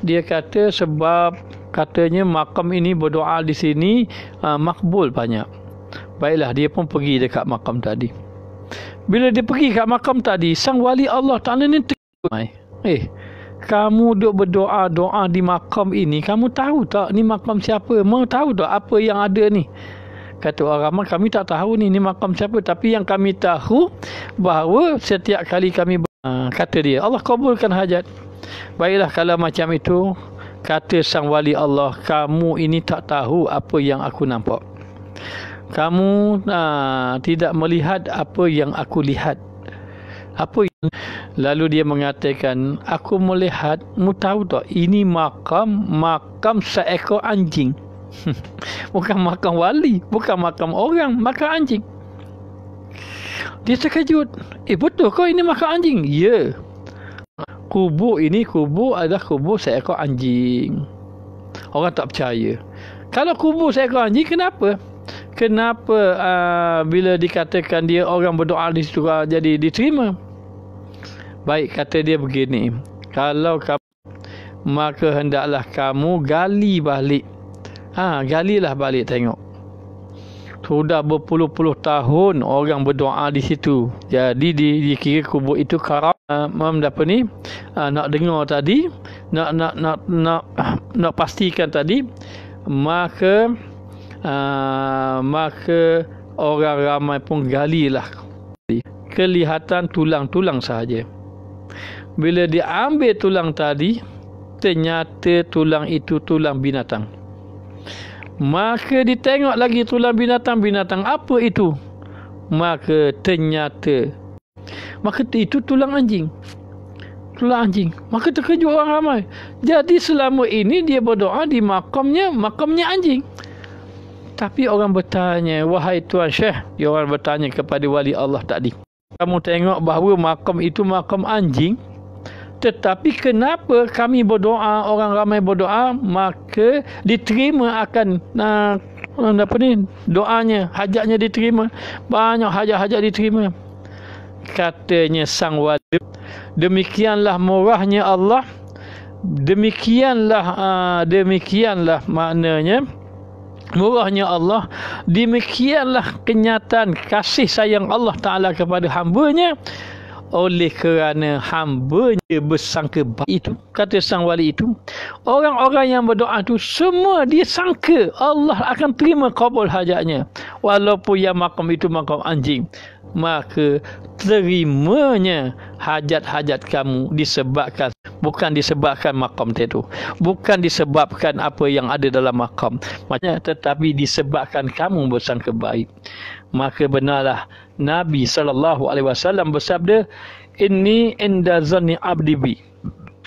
Dia kata sebab katanya makam ini berdoa di sini makbul banyak. Baiklah, dia pun pergi dekat makam tadi. Bila dia pergi kat makam tadi, sang wali Allah Ta'ala ni kamu duk berdoa di makam ini, kamu tahu tak ni makam siapa? Mau tahu tak apa yang ada ni? Kata orang ramai, kami tak tahu ni makam siapa. Tapi yang kami tahu bahawa setiap kali kami kata dia, Allah kabulkan hajat. Baiklah, kalau macam itu, kata sang wali Allah, kamu ini tak tahu apa yang aku nampak. Kamu tidak melihat apa yang aku lihat. Lalu dia mengatakan, aku melihat, mu tahu tak, ini makam seekor anjing. Bukan makam wali, bukan makam orang, makam anjing. Dia terkejut. Betul kau ini makam anjing? Ya. Kubur adalah kubur seekor anjing. Orang tak percaya. Kalau kubur seekor anjing, kenapa? Bila dikatakan dia orang berdoa di situ jadi diterima? Baik, kata dia begini. Kalau kamu, maka hendaklah kamu gali balik. Galilah balik tengok. Sudah berpuluh-puluh tahun orang berdoa di situ. Jadi dikira kubur itu karam. Nak dengar tadi, nak pastikan tadi, maka orang ramai pun galilah. Kelihatan tulang-tulang sahaja. Bila dia ambil tulang tadi, ternyata tulang itu tulang binatang. Maka ditengok lagi tulang binatang apa itu? Maka ternyata itu tulang anjing. Maka terkejut orang ramai. Jadi selama ini dia berdoa di makamnya anjing. Tapi orang bertanya, wahai Tuan Syekh, orang bertanya kepada wali Allah tadi, kamu tengok bahawa makam itu makam anjing, tetapi kenapa kami berdoa, orang ramai berdoa, maka diterima akan doanya, hajatnya diterima, banyak hajat-hajat diterima. Katanya sang wali, demikianlah murahnya Allah, demikianlah maknanya murahnya Allah, demikianlah kenyataan kasih sayang Allah Ta'ala kepada hambanya. Oleh kerana hambanya bersangka baik itu, kata sang wali itu, orang-orang yang berdoa itu semua dia sangka Allah akan terima kabul hajatnya, walaupun yang makam itu makam anjing. Maka terimanya hajat-hajat kamu disebabkan, bukan disebabkan makam itu, bukan disebabkan apa yang ada dalam makam, maknanya tetapi disebabkan kamu bersangka baik. Maka benarlah Nabi SAW bersabda, inni inda zanni abdi bi,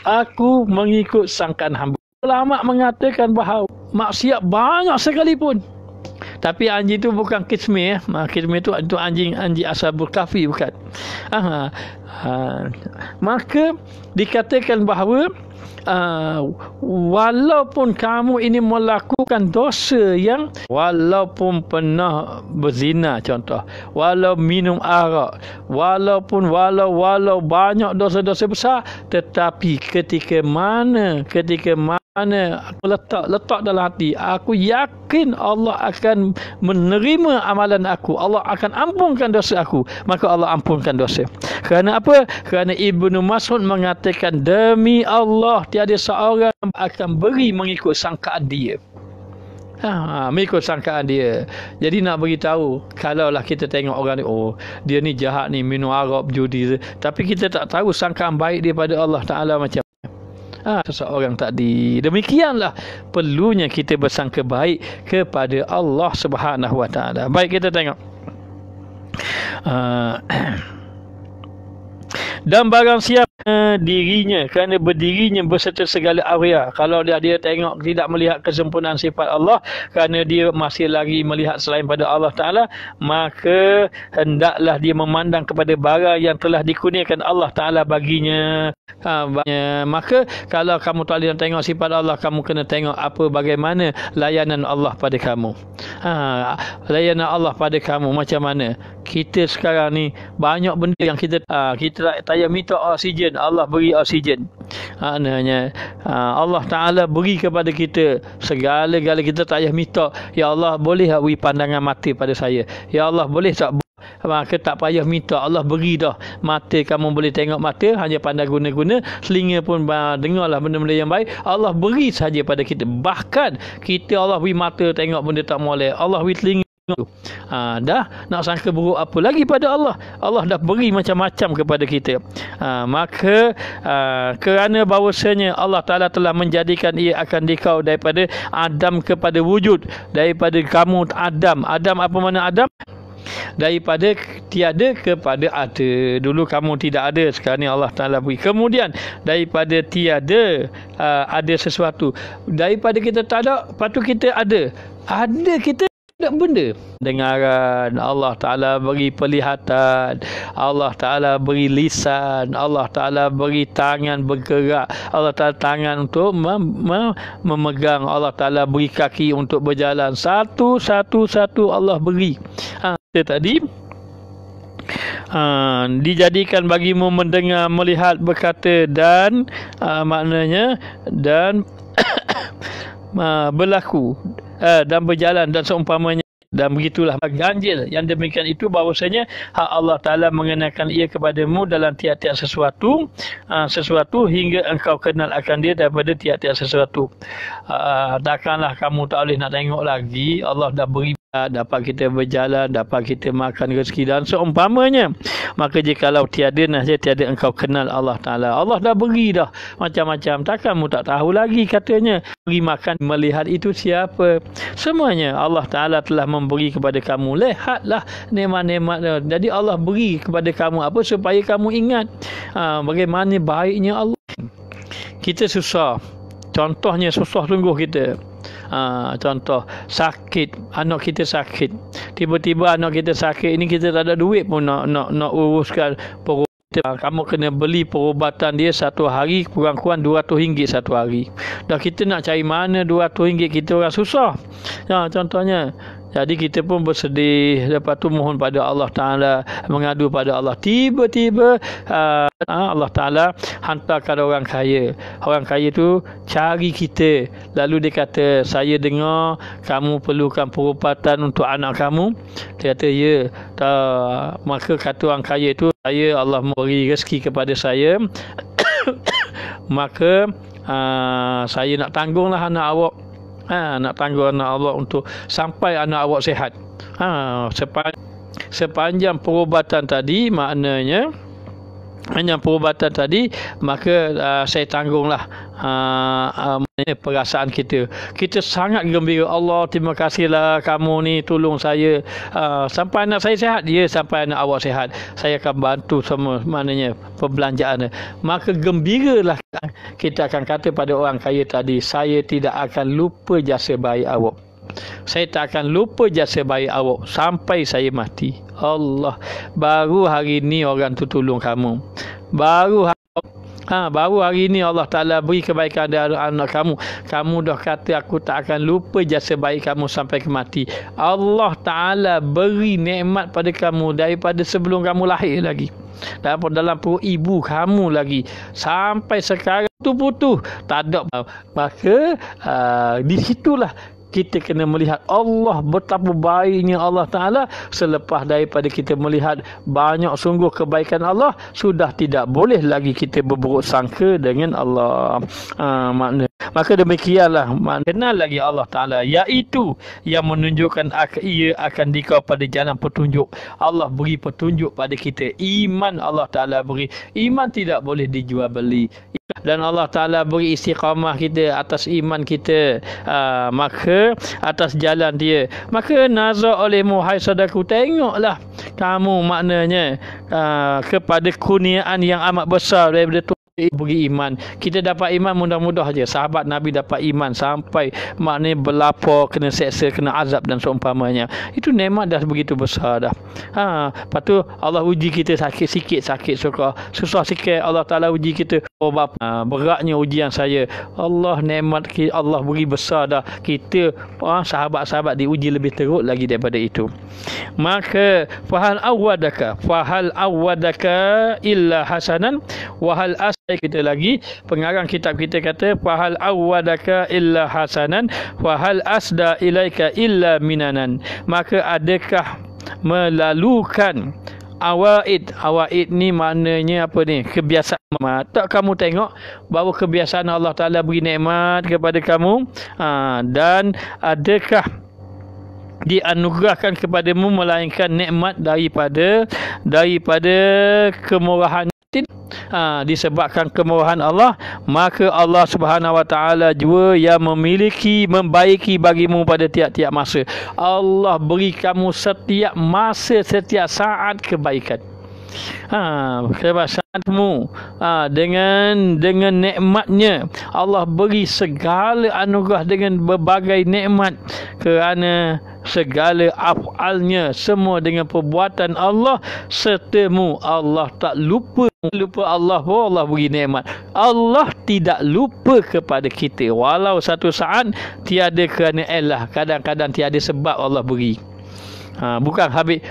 aku mengikut sangkaan hamba. Ulama mengatakan bahawa maksiat banyak sekalipun, tapi anjing itu bukan kismi, kismi itu anjing Ashabul Kahfi, bukan. Maka dikatakan bahawa walaupun kamu ini melakukan dosa yang, walaupun pernah berzina contoh, walau minum arak, walau banyak dosa-dosa besar, tetapi ketika mana aku letak dalam hati, aku yakin Allah akan menerima amalan aku, Allah akan ampunkan dosa aku, maka Allah ampunkan dosa. Kerana apa? Kerana Ibnu Mas'ud mengatakan, demi Allah tiada seorang akan beri mengikut sangkaan dia. Mengikut sangkaan dia. Jadi nak beritahu, kalaulah kita tengok orang ni, oh dia ni jahat ni, minum arak, judi, tapi kita tak tahu sangkaan baik daripada Allah Ta'ala macam seseorang tadi. Demikianlah perlunya kita bersangka baik kepada Allah Subhanahu Wa Ta'ala. Baik, kita tengok. Dan barang siapa dirinya kerana berdirinya berserta segala awliya, kalau dia tengok tidak melihat kesempurnaan sifat Allah, kerana dia masih lagi melihat selain pada Allah Ta'ala, maka hendaklah dia memandang kepada barang yang telah dikurniakan Allah Ta'ala baginya. Maka kalau kamu tak boleh tengok sifat Allah, kamu kena tengok apa, bagaimana layanan Allah pada kamu. Layanan Allah pada kamu macam mana. Kita sekarang ni banyak benda yang kita tak payah minta oksigen, Allah beri oksigen. Maknanya Allah Ta'ala beri kepada kita segala-gala, kita tak payah minta, ya Allah boleh tak beri pandangan mata pada saya, ya Allah boleh tak, maka tak payah minta, Allah beri dah. Mata kamu boleh tengok mata, hanya pandai guna-guna. Telinga pun dengarlah benda-benda yang baik, Allah beri saja pada kita. Bahkan kita Allah beri mata tengok benda tak molek, Allah beri telinga. Dah nak sangka buruk apa lagi pada Allah. Allah dah beri macam-macam kepada kita. Maka kerana bahawasanya Allah Ta'ala telah menjadikan ia akan dikau daripada Adam kepada wujud, daripada kamu Adam. Apa mana Adam? Daripada tiada kepada ada. Dulu kamu tidak ada, sekarang ni Allah Ta'ala beri. Kemudian daripada tiada ada sesuatu. Daripada kita tak ada, lepas tu kita ada. Kita ada benda. Dengaran, Allah Ta'ala beri penglihatan, Allah Ta'ala beri lisan, Allah Ta'ala beri tangan bergerak, Allah Ta'ala tangan untuk memegang, Allah Ta'ala beri kaki untuk berjalan. Satu-satu Allah beri. Tadi dijadikan bagimu mendengar, melihat, berkata dan maknanya dan berlaku dan berjalan dan seumpamanya. Dan begitulah ganjil yang demikian itu, bahawasanya hak Allah Ta'ala mengenakan ia kepadamu dalam tiap-tiap sesuatu hingga engkau kenal akan dia daripada tiap-tiap sesuatu. Takkanlah kamu tak boleh nak tengok lagi, Allah dah beri, dapat kita berjalan, dapat kita makan rezeki dan seumpamanya. Maka jikalau tiada engkau kenal Allah Ta'ala, Allah dah beri dah macam-macam, takkan kamu tak tahu lagi katanya. Beri makan, melihat itu siapa, semuanya Allah Ta'ala telah memberi kepada kamu. Lihatlah nikmat-nikmat. Jadi Allah beri kepada kamu apa, supaya kamu ingat bagaimana baiknya Allah. Kita susah, contohnya susah sungguh kita. Contoh sakit, anak kita sakit, tiba-tiba anak kita sakit ini, kita tak ada duit pun nak uruskan perubatan. Kamu kena beli perubatan dia satu hari kurang-kurang RM200 satu hari. Dah kita nak cari mana RM200, kita orang susah. Contohnya. Jadi kita pun bersedih, lepas tu mohon pada Allah Ta'ala, mengadu pada Allah. Tiba-tiba Allah Ta'ala hantarkan orang kaya. Orang kaya tu cari kita, lalu dia kata, saya dengar kamu perlukan perubatan untuk anak kamu. Dia kata, ya. Maka kata orang kaya itu, Allah memberi rezeki kepada saya maka saya nak tanggunglah anak awak. Nak tanggung anak awak untuk sampai anak awak sihat. Sepanjang perubatan tadi, maknanya hanya perubatan tadi, maka saya tanggunglah perasaan kita. Kita sangat gembira, Allah terima kasihlah kamu ni tolong saya sampai anak saya sihat, sampai anak awak sihat, saya akan bantu semua maknanya perbelanjaan. Maka gembiralah kita akan kata pada orang kaya tadi, saya tidak akan lupa jasa baik awak, saya tak akan lupa jasa baik awak sampai saya mati. Allah, baru hari ni orang tu tolong kamu, baru hari ni Allah Ta'ala beri kebaikan dari anak kamu, kamu dah kata aku tak akan lupa jasa baik kamu sampai ke mati. Allah Ta'ala beri nikmat pada kamu daripada sebelum kamu lahir lagi, dalam perut ibu kamu lagi, sampai sekarang putus tak ada. Maka di situlah kita kena melihat Allah betapa baiknya Allah Ta'ala. Selepas daripada kita melihat banyak sungguh kebaikan Allah, sudah tidak boleh lagi kita berburuk sangka dengan Allah. Maka demikianlah kenal lagi Allah Ta'ala, iaitu yang menunjukkan ia akan dikau pada jalan petunjuk. Allah beri petunjuk pada kita. Iman Allah Ta'ala beri. Iman tidak boleh dijual beli. Dan Allah Ta'ala beri istiqamah kita atas iman kita, maka atas jalan dia. Maka nazar olehmu, hai saudaraku, tengoklah kamu maknanya kepada kurniaan yang amat besar daripada Tuhan beri iman. Kita dapat iman mudah-mudah aja. Sahabat Nabi dapat iman sampai maknanya berlapar, kena seksa, kena azab dan seumpamanya. Itu nikmat dah begitu besar dah. Lepas tu Allah uji kita sakit sikit, susah sikit, Allah Ta'ala uji kita. Oh bapa, beratnya ujian saya. Allah nikmat Allah beri besar dah. Kita sahabat-sahabat diuji lebih teruk lagi daripada itu. Maka fahal awadaka illa hasanan wahal kita lagi pengarang kitab kita kata fahal awadaka illa hasanan wahal asda ilaika illa minanan. Maka adakah melalukan awaid ni maknanya apa ni? Kebiasaan. Tak kamu tengok bahawa kebiasaan Allah Ta'ala beri nikmat kepada kamu, dan adakah dianugerahkan kepadamu melainkan nikmat daripada kemurahan, disebabkan kemurahan Allah. Maka Allah Subhanahu Wa Ta'ala juga yang membaiki bagimu pada tiap-tiap masa. Allah beri kamu setiap masa, setiap saat kebaikan. Kebasaanmu dengan nikmatnya Allah beri segala anugerah dengan berbagai nikmat, kerana segala af'alnya semua dengan perbuatan Allah sertamu. Allah tak lupa Allah pun Allah beri nikmat. Allah tidak lupa kepada kita walau satu saat tiada kerana elah. Kadang-kadang tiada sebab Allah beri. Bukan habis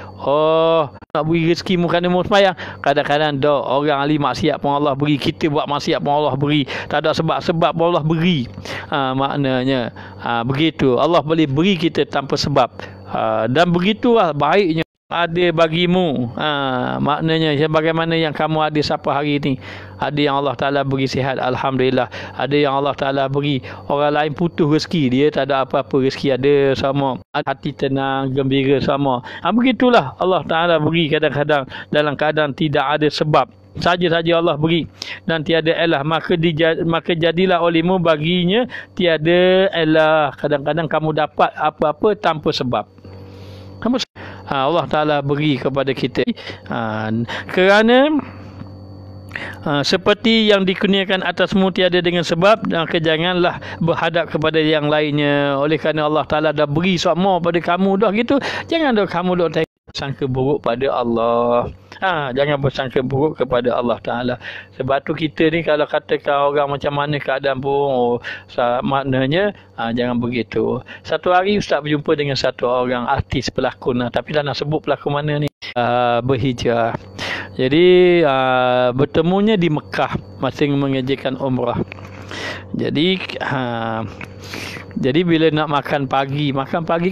nak beri rezeki mu kerana mu sembahyang. Kadang-kadang orang ahli maksiat pun Allah beri, kita buat maksiat pun Allah beri, tak ada sebab pun Allah beri. Maknanya begitu Allah boleh beri kita tanpa sebab, dan begitulah baiknya ada bagimu. Maknanya bagaimana yang kamu ada siapa hari ni. Ada yang Allah Ta'ala beri sihat, Alhamdulillah. Ada yang Allah Ta'ala beri orang lain putus rezeki, dia tak ada apa-apa, rezeki ada sama, hati tenang, gembira sama. Begitulah Allah Ta'ala beri kadang-kadang dalam keadaan tidak ada sebab, saja-saja Allah beri dan tiada elah. Maka jadilah olehmu baginya tiada elah. Kadang-kadang kamu dapat apa-apa tanpa sebab. Allah Ta'ala beri kepada kita kerana seperti yang dikurniakan atasmu tiada dengan sebab, dan janganlah berhadap kepada yang lainnya. Oleh kerana Allah Ta'ala dah beri semua pada kamu dah gitu, jangan dah kamu dah sangka buruk pada Allah. Jangan bersangka buruk kepada Allah Ta'ala. Sebab tu kita ni kalau katakan orang macam mana keadaan pun, maknanya jangan begitu. Satu hari Ustaz berjumpa dengan satu orang artis pelakon, tapi tak nak sebut pelakon mana ni, berhijrah. Jadi bertemunya di Mekah masa mengerjakan umrah. Jadi bila nak makan pagi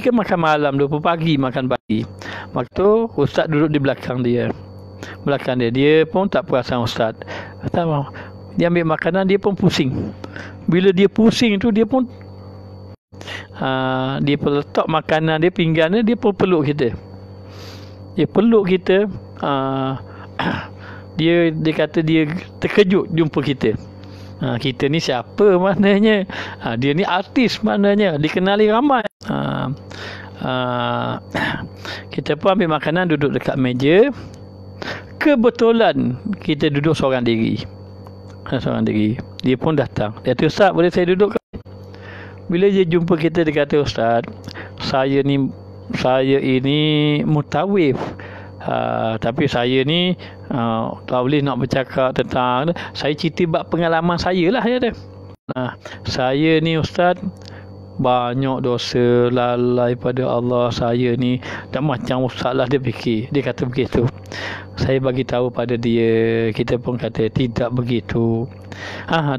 ke makan malam, 20 pagi makan pagi. Maka tu Ustaz duduk di belakang dia. Dia pun tak perasan Ustaz. Dia ambil makanan, dia pun pusing. Bila dia pusing tu, dia pun dia letak makanan dia, pinggan dia pun peluk kita. Dia peluk kita. dia kata dia terkejut jumpa kita. Kita ni siapa maknanya? Dia ni artis maknanya, dikenali ramai. Kita pun ambil makanan, duduk dekat meja. Kebetulan kita duduk seorang diri. Dia pun datang. Dia kata, "Ustaz, boleh saya duduk?" Bila dia jumpa kita, dia kata, "Ustaz, saya ini mutawif. Tapi saya ni tak boleh nak bercakap tentang, saya cerita bab pengalaman saya lah," dia kata. "Saya ni Ustaz, banyak dosa, lalai pada Allah. Saya ni tak macam Ustaz lah," dia fikir. Dia kata begitu. Saya bagi tahu pada dia, kita pun kata tidak begitu.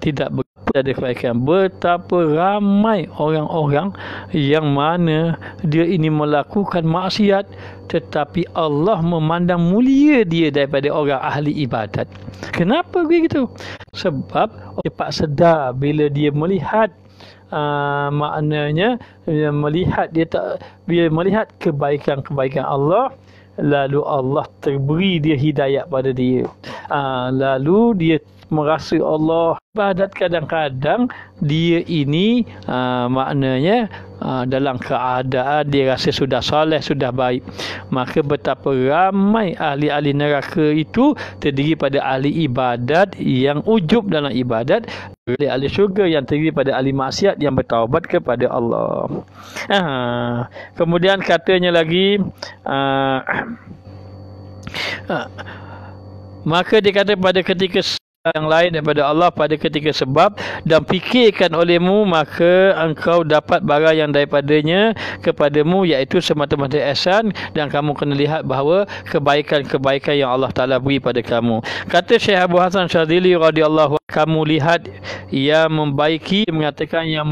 Tidak begitu. Ada kebaikan. Betapa ramai orang-orang yang mana dia ini melakukan maksiat, tetapi Allah memandang mulia dia daripada orang ahli ibadat. Kenapa begitu? Sebab cepat sedar bila dia melihat maknanya bila melihat kebaikan Allah, lalu Allah terberi dia hidayat pada dia. Lalu dia merasa Allah ibadat. Kadang-kadang dia ini maknanya dalam keadaan dia rasa sudah soleh, sudah baik. Maka betapa ramai ahli-ahli neraka itu terdiri pada ahli ibadat yang ujub dalam ibadat, ahli syurga yang terdiri pada ahli maksiat yang bertaubat kepada Allah. Kemudian katanya lagi, maka dia kata pada ketika yang lain daripada Allah, pada ketika sebab dan fikirkan olehmu, maka engkau dapat barang yang daripadanya kepadamu, iaitu semata-mata ihsan, dan kamu kena lihat bahawa kebaikan-kebaikan yang Allah Ta'ala beri pada kamu. Kata Syekh Abu Hasan Syadzili radhiyallahu anhu, kamu lihat yang membaiki, mengatakan yang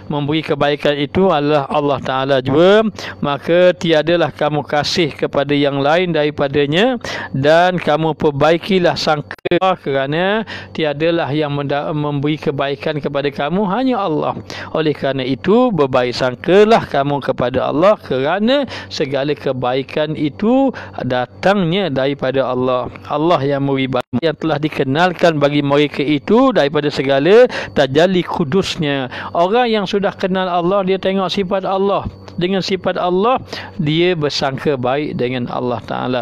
memberi kebaikan itu adalah Allah Ta'ala juga, maka tiadalah kamu kasih kepada yang lain daripadanya, dan kamu perbaikilah sangka, kerana tiadalah yang memberi kebaikan kepada kamu, hanya Allah. Oleh kerana itu berbaik sangkalah kamu kepada Allah, kerana segala kebaikan itu datangnya daripada Allah. Allah yang memberi yang telah dikenalkan bagi mereka itu daripada segala tajalli kudusnya. Orang yang sudah kenal Allah, dia tengok sifat Allah. Dengan sifat Allah, dia bersangka baik dengan Allah Ta'ala.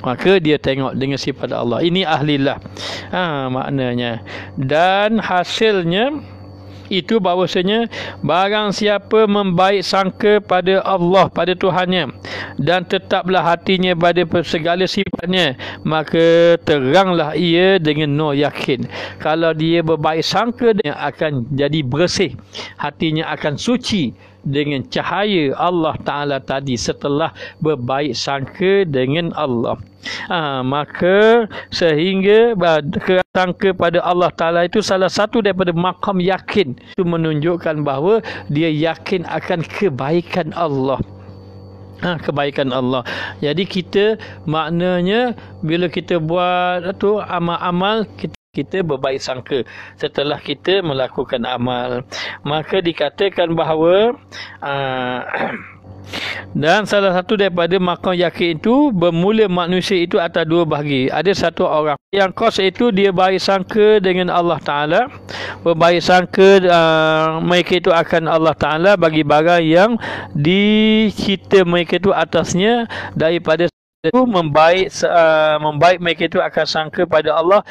Maka dia tengok dengan sifat Allah. Ini ahlilah. Maknanya. Dan hasilnya itu bahawasanya barang siapa membaik sangka pada Allah, pada Tuhannya, dan tetaplah hatinya pada segala sifatnya, maka teranglah ia dengan nur yakin. Kalau dia berbaik sangka, dia akan jadi bersih, hatinya akan suci dengan cahaya Allah Ta'ala tadi setelah berbaik sangka dengan Allah. Maka sehingga sangka pada Allah Ta'ala itu salah satu daripada maqam yakin. Itu menunjukkan bahawa dia yakin akan kebaikan Allah. Kebaikan Allah. Jadi kita maknanya bila kita buat tu amal-amal, kita berbaik sangka setelah kita melakukan amal. Maka dikatakan bahawa dan salah satu daripada maqam yakin itu, bermula manusia itu atas dua bahagi. Ada satu orang yang kos itu dia baik sangka dengan Allah Ta'ala, berbaik sangka mereka itu akan Allah Ta'ala bagi barang yang dicipta mereka itu atasnya daripada itu membaik mereka itu akan sangka pada Allah,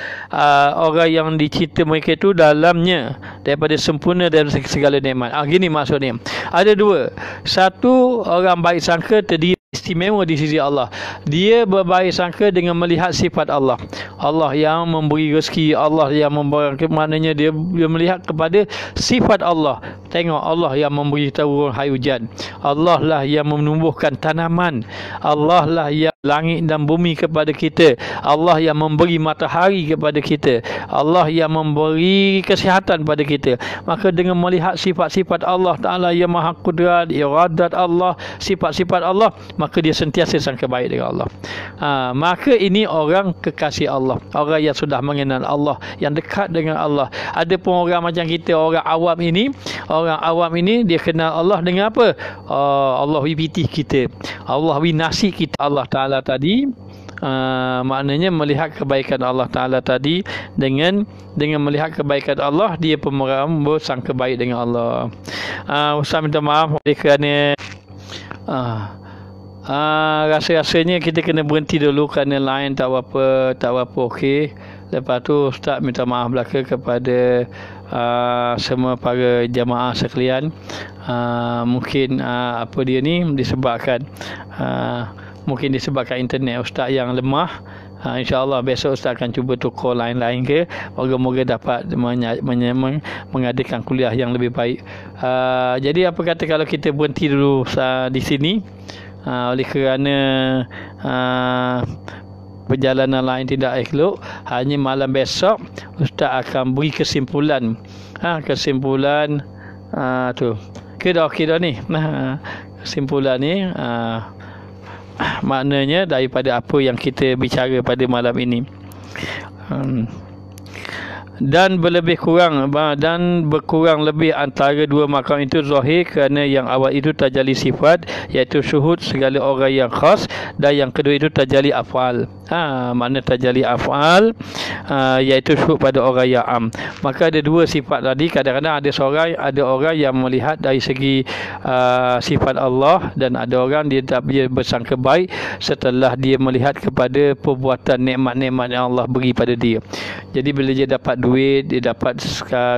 orang yang dicipta mereka itu dalamnya daripada sempurna dan segala nikmat. Gini maksudnya. Ada dua. Satu, orang baik sangka terdiri istimewa di sisi Allah. Dia berbaik sangka dengan melihat sifat Allah. Allah yang memberi rezeki, Allah yang memberi, maknanya dia melihat kepada sifat Allah. Tengok Allah yang memberi turun air hujan. Allah lah yang menumbuhkan tanaman. Allah lah yang langit dan bumi kepada kita. Allah yang memberi matahari kepada kita. Allah yang memberi kesihatan pada kita. Maka dengan melihat sifat-sifat Allah Ta'ala yang maha kudrat, iradat Allah, sifat-sifat Allah, maka dia sentiasa sangka baik dengan Allah. Maka ini orang kekasih Allah, orang yang sudah mengenal Allah, yang dekat dengan Allah. Ada pun orang macam kita, orang awam ini dia kenal Allah dengan apa? Allah wipiti kita, Allah winasi kita. Allah Ta'ala tadi Maknanya melihat kebaikan Allah Ta'ala tadi, dengan melihat kebaikan Allah, dia pun bersangka baik dengan Allah. Ustaz minta maaf kerana rasa-rasanya kita kena berhenti dulu kerana line tak apa okey. Lepas tu Ustaz minta maaf belaka kepada semua para jamaah sekalian. Mungkin apa dia ni disebabkan internet Ustaz yang lemah. InsyaAllah besok Ustaz akan cuba tukar line-line ke, moga-moga dapat mengadakan kuliah yang lebih baik. Jadi apa kata kalau kita berhenti dulu di sini, oleh kerana perjalanan lain tidak elok. Hanya malam besok Ustaz akan beri kesimpulan tu kira ni. Kesimpulan ni maknanya daripada apa yang kita bicara pada malam ini. Dan berkurang lebih antara dua makam itu zahir, kerana yang awal itu tajalli sifat, iaitu syuhud segala orang yang khas, dan yang kedua itu tajalli af'al. Makna tajalli af'al iaitu syuhud pada orang yang am. Maka ada dua sifat tadi. Kadang-kadang ada orang yang melihat dari segi sifat Allah, dan ada orang dia bersangka baik setelah dia melihat kepada perbuatan nikmat-nikmat yang Allah beri pada dia. Jadi bila dia dapat duit, dia dapat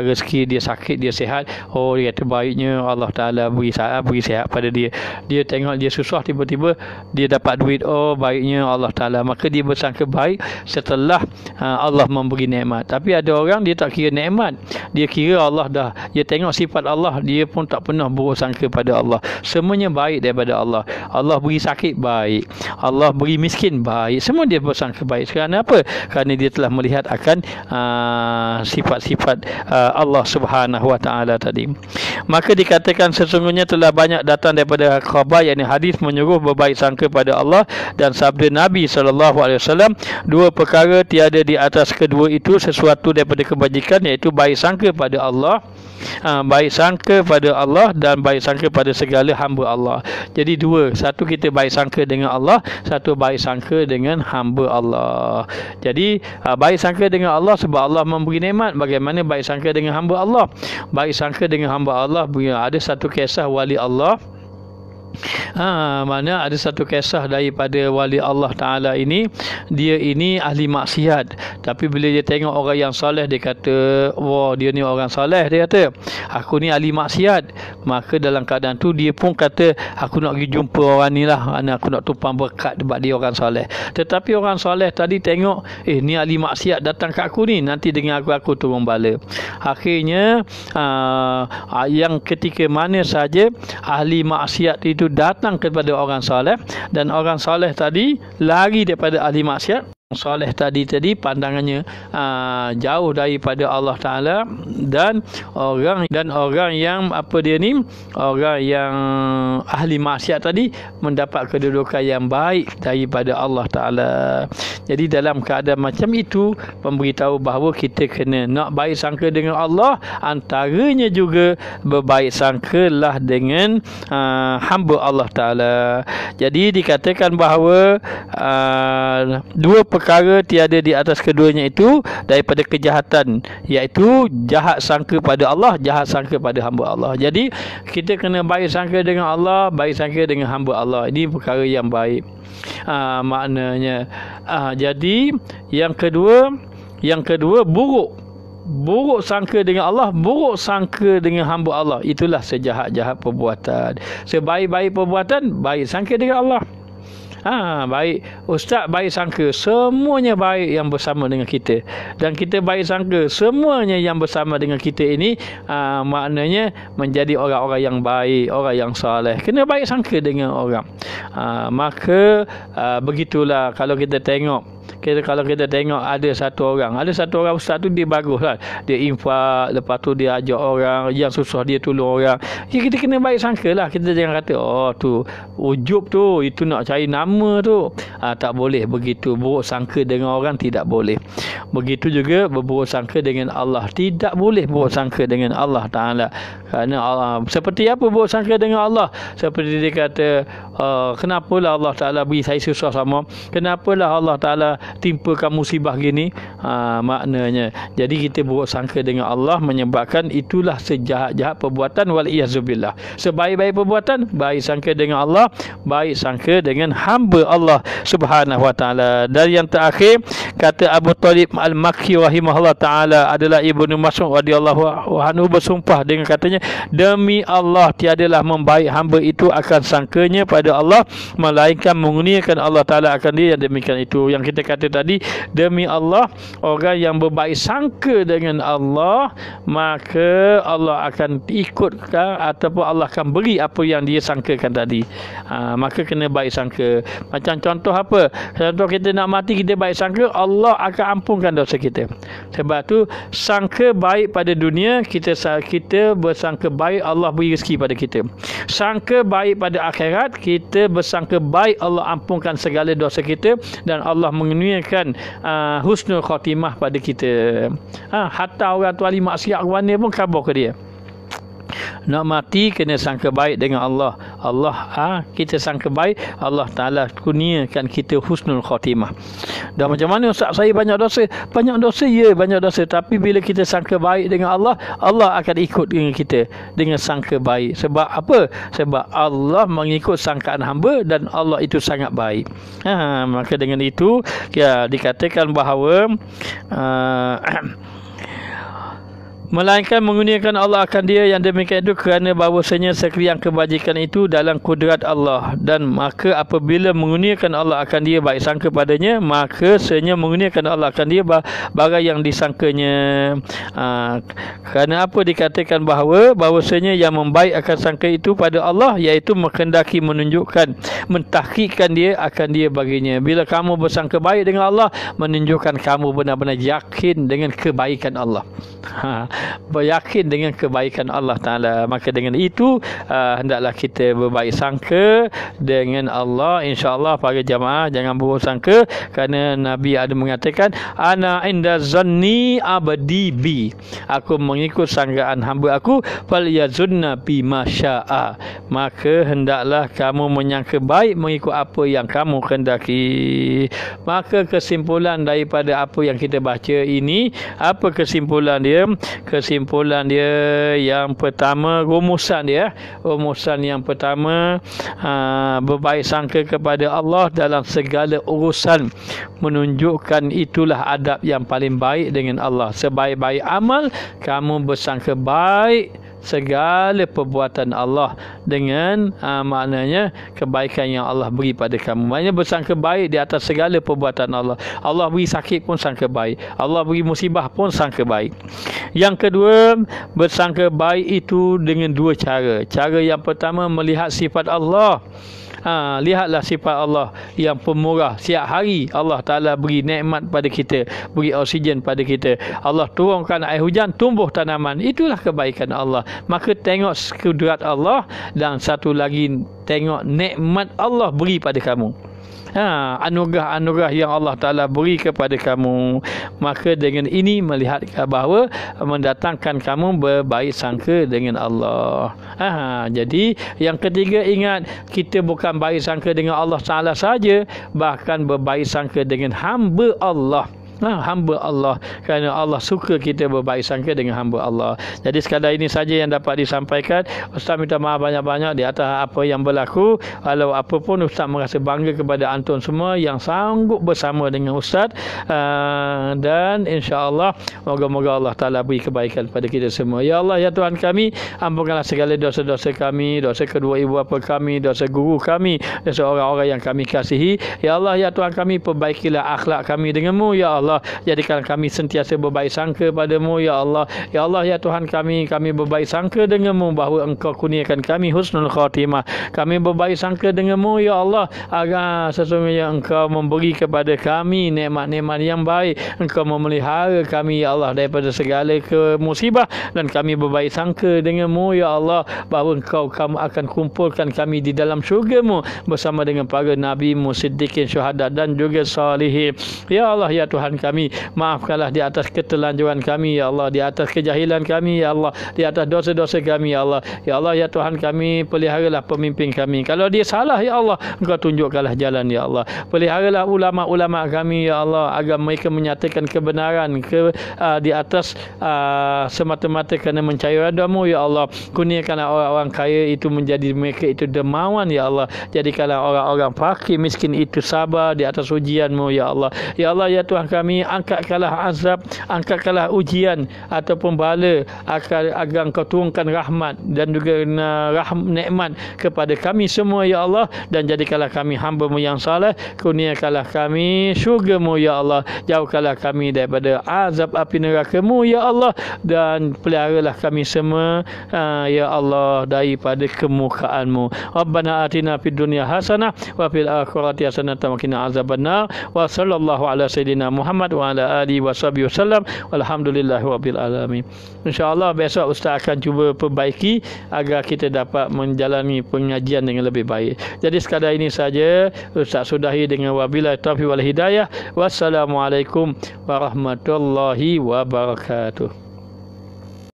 rezeki, dia sakit, dia sihat, dia kata baiknya Allah Ta'ala beri sihat pada dia. Dia tengok dia susah, tiba-tiba dia dapat duit, baiknya Allah Ta'ala. Maka dia bersangka baik setelah Allah memberi nikmat. Tapi ada orang dia tak kira nikmat, dia kira Allah dah, dia tengok sifat Allah, dia pun tak pernah buruk sangka pada Allah. Semuanya baik daripada Allah. Allah beri sakit, baik. Allah beri miskin, baik. Semua dia bersangka baik. Kerana apa? Kerana dia telah melihat akan sifat-sifat Allah Subhanahu Wa Taala tadi. Maka dikatakan sesungguhnya telah banyak datang daripada khabar, yakni hadis menyuruh berbaik sangka pada Allah, dan sabda Nabi SAW, dua perkara tiada di atas kedua itu sesuatu daripada kebajikan, iaitu baik sangka pada Allah, baik sangka pada Allah, dan baik sangka pada segala hamba Allah. Jadi dua, satu kita baik sangka dengan Allah, satu baik sangka dengan hamba Allah. Jadi baik sangka dengan Allah sebab Allah memberi nikmat. Bagaimana baik sangka dengan hamba Allah? Baik sangka dengan hamba Allah, ada satu kisah wali Allah. Mana ada satu kisah daripada wali Allah Ta'ala ini. Dia ini ahli maksiat, tapi bila dia tengok orang yang soleh, dia kata, wah dia ni orang soleh, dia kata aku ni ahli maksiat. Maka dalam keadaan tu dia pun kata, aku nak pergi jumpa orang ni lah, aku nak tumpang berkat sebab dia orang soleh. Tetapi orang soleh tadi tengok, ni ahli maksiat datang kat aku ni, nanti dengan aku turun bala. Akhirnya yang ketika mana saja ahli maksiat itu datang kepada orang soleh, dan orang soleh tadi lari daripada ahli maksiat. Soleh tadi pandangannya jauh daripada Allah Ta'ala, dan orang yang orang yang ahli maksiat tadi mendapat kedudukan yang baik daripada Allah Ta'ala. Jadi dalam keadaan macam itu, memberitahu bahawa kita kena nak baik sangka dengan Allah, antaranya juga berbaik sangkalah dengan hamba Allah Ta'ala. Jadi dikatakan bahawa dua perkara tiada di atas keduanya itu daripada kejahatan, iaitu jahat sangka pada Allah, jahat sangka pada hamba Allah. Jadi kita kena baik sangka dengan Allah, baik sangka dengan hamba Allah. Ini perkara yang baik. Maknanya jadi yang kedua buruk sangka dengan Allah, buruk sangka dengan hamba Allah. Itulah sejahat-jahat perbuatan. Sebaik-baik perbuatan, baik sangka dengan Allah. Baik ustaz baik sangka semuanya baik yang bersama dengan kita, dan kita baik sangka semuanya yang bersama dengan kita ini, maknanya menjadi orang-orang yang baik, orang yang soleh. Kena baik sangka dengan orang. Maka begitulah kalau kita tengok ada satu orang ustaz tu, dia bagus lah, dia infak, lepas tu dia ajak orang yang susah, dia tolong orang. Kita kena baik sangka lah. Kita jangan kata tu ujub tu, itu nak cari nama tu. Tak boleh begitu. Buruk sangka dengan orang tidak boleh. Begitu juga berburuk sangka dengan Allah, tidak boleh buruk sangka dengan Allah Ta'ala. Kerana seperti apa buruk sangka dengan Allah? Seperti dia kata, kenapalah Allah Ta'ala beri saya susah sama? Kenapalah Allah Ta'ala timpakan musibah gini? Maknanya, jadi kita buruk sangka dengan Allah menyebabkan itulah sejahat-jahat perbuatan, wal-iyazubillah. Sebaik-baik perbuatan, baik sangka dengan Allah, baik sangka dengan hamba Allah Subhanahu wa Ta'ala. Dan yang terakhir, kata Abu Talib Al-Makki rahimahullah Ta'ala adalah Ibnu Mas'ud radhiyallahu anhu bersumpah dengan katanya, demi Allah tiadalah membaik hamba itu akan sangkanya pada Allah melainkan mengurniakan Allah Ta'ala akan dia. Yang demikian itu yang kita kata tadi, demi Allah, orang yang berbaik sangka dengan Allah, maka Allah akan ikutkan ataupun Allah akan beri apa yang dia sangkakan tadi. Maka kena baik sangka. Macam contoh apa? Contoh kita nak mati, kita baik sangka Allah akan ampunkan dosa kita. Sebab tu sangka baik pada dunia, kita bersangka baik Allah beri rezeki pada kita. Sangka baik pada akhirat, kita bersangka baik Allah ampunkan segala dosa kita dan Allah mengurniakan husnul khatimah pada kita. Hatta orang tu ahli maksiat mana pun khabar ke dia. Nak mati kena sangka baik dengan Allah. Kita sangka baik, Allah Ta'ala kurniakan kita husnul khatimah. Dan macam mana Ustaz, saya banyak dosa? Banyak dosa, ya, banyak dosa. Tapi bila kita sangka baik dengan Allah, Allah akan ikut dengan kita dengan sangka baik. Sebab apa? Sebab Allah mengikut sangkaan hamba dan Allah itu sangat baik. Maka dengan itu dikatakan bahawa melainkan mengurniakan Allah akan dia. Yang demikian itu kerana bahawasanya sekalian kebajikan itu dalam kudrat Allah, dan maka apabila mengurniakan Allah akan dia baik sangka padanya, maka sebenarnya mengurniakan Allah akan dia barang yang disangkanya. Kerana apa dikatakan bahawasanya yang membaik akan sangka itu pada Allah, iaitu menghendaki menunjukkan, mentahqiqkan dia akan dia baginya. Bila kamu bersangka baik dengan Allah, menunjukkan kamu benar-benar yakin dengan kebaikan Allah. Beryakin dengan kebaikan Allah Ta'ala. Maka dengan itu hendaklah kita berbaik sangka dengan Allah. InsyaAllah para jamaah jangan buruk sangka, kerana Nabi ada mengatakan, ana inda zanni abdi bi, aku mengikut sangkaan hamba aku, fal yazunna bi masya'a, maka hendaklah kamu menyangka baik mengikut apa yang kamu kehendaki. Maka kesimpulan daripada apa yang kita baca ini, apa kesimpulan dia? Kesimpulan dia yang pertama, rumusan yang pertama, berbaik sangka kepada Allah dalam segala urusan, menunjukkan itulah adab yang paling baik dengan Allah. Sebaik-baik amal, kamu bersangka baik segala perbuatan Allah dengan maknanya kebaikan yang Allah beri pada kamu. Maknanya bersangka baik di atas segala perbuatan Allah. Allah beri sakit pun sangka baik, Allah beri musibah pun sangka baik. Yang kedua, bersangka baik itu dengan dua cara. Cara yang pertama, melihat sifat Allah. Lihatlah sifat Allah yang pemurah. Setiap hari Allah Ta'ala beri nikmat pada kita, beri oksigen pada kita, Allah turunkan air hujan, tumbuh tanaman. Itulah kebaikan Allah. Maka tengok kudrat Allah, dan satu lagi, tengok nikmat Allah beri pada kamu. Anugerah-anugerah yang Allah Ta'ala beri kepada kamu. Maka dengan ini melihat bahawa mendatangkan kamu berbaik sangka dengan Allah. Jadi yang ketiga, ingat, kita bukan baik sangka dengan Allah Ta'ala saja, bahkan berbaik sangka dengan hamba Allah. Hamba Allah, kerana Allah suka kita berbaik sangka dengan hamba Allah. Jadi sekadar ini saja yang dapat disampaikan. Ustaz minta maaf banyak-banyak di atas apa yang berlaku. Walau apa pun, Ustaz merasa bangga kepada antum semua yang sanggup bersama dengan Ustaz, dan insya-Allah moga-moga Allah Ta'ala beri kebaikan pada kita semua. Ya Allah, ya Tuhan kami, ampunkanlah segala dosa-dosa kami, dosa kedua ibu bapa kami, dosa guru kami, dosa orang-orang yang kami kasihi. Ya Allah, ya Tuhan kami, perbaikilah akhlak kami denganmu. Ya Allah, jadikan kami sentiasa berbaik sangka padamu. Ya Allah, ya Allah, ya Tuhan kami berbaik sangka denganmu bahawa Engkau kurniakan kami husnul khatimah. Kami berbaik sangka denganmu, ya Allah, agar sesungguhnya Engkau memberi kepada kami nikmat-nikmat yang baik. Engkau memelihara kami, ya Allah, daripada segala musibah, dan kami berbaik sangka denganmu, ya Allah, bahawa kamu akan kumpulkan kami di dalam syurga-Mu bersama dengan para nabi-Mu, siddiqin, syuhada dan juga salihin. Ya Allah, ya Tuhan Tuhan kami. Maafkanlah di atas ketelanjuran kami ya Allah, di atas kejahilan kami ya Allah, di atas dosa-dosa kami ya Allah. Ya Allah ya Tuhan kami, peliharalah pemimpin kami. Kalau dia salah ya Allah, Engkau tunjukkanlah jalan ya Allah. Peliharalah ulama-ulama kami ya Allah, agar mereka menyatakan kebenaran di atas semata-mata kerana mencari redha-Mu ya Allah. Kurniakanlah orang-orang kaya itu menjadi mereka itu dermawan ya Allah. Jadikanlah orang-orang fakir miskin itu sabar di atas ujian-Mu ya Allah. Ya Allah ya Tuhan kami, angkatkanlah azab, angkatkanlah ujian ataupun bala agar Engkau turunkan rahmat dan juga nikmat kepada kami semua ya Allah, dan jadikanlah kami hamba-Mu yang saleh. Kurniakanlah kami syurga-Mu ya Allah. Jauhkanlah kami daripada azab api neraka-Mu ya Allah, dan peliharalah kami semua ya Allah daripada kemurkaan-Mu. Rabbana atina fid dunya hasanah wa fil akhirati hasanah wa qina azabannar. Wa sallallahu ala sayidina Muhammad wa ala alihi washabihi wasallam. Walhamdulillahi rabbil alamin. InsyaAllah besok Ustaz akan cuba perbaiki agar kita dapat menjalani pengajian dengan lebih baik. Jadi sekadar ini saja Ustaz sudahi dengan wabillahi taufiq wal hidayah. Wassalamualaikum warahmatullahi wabarakatuh.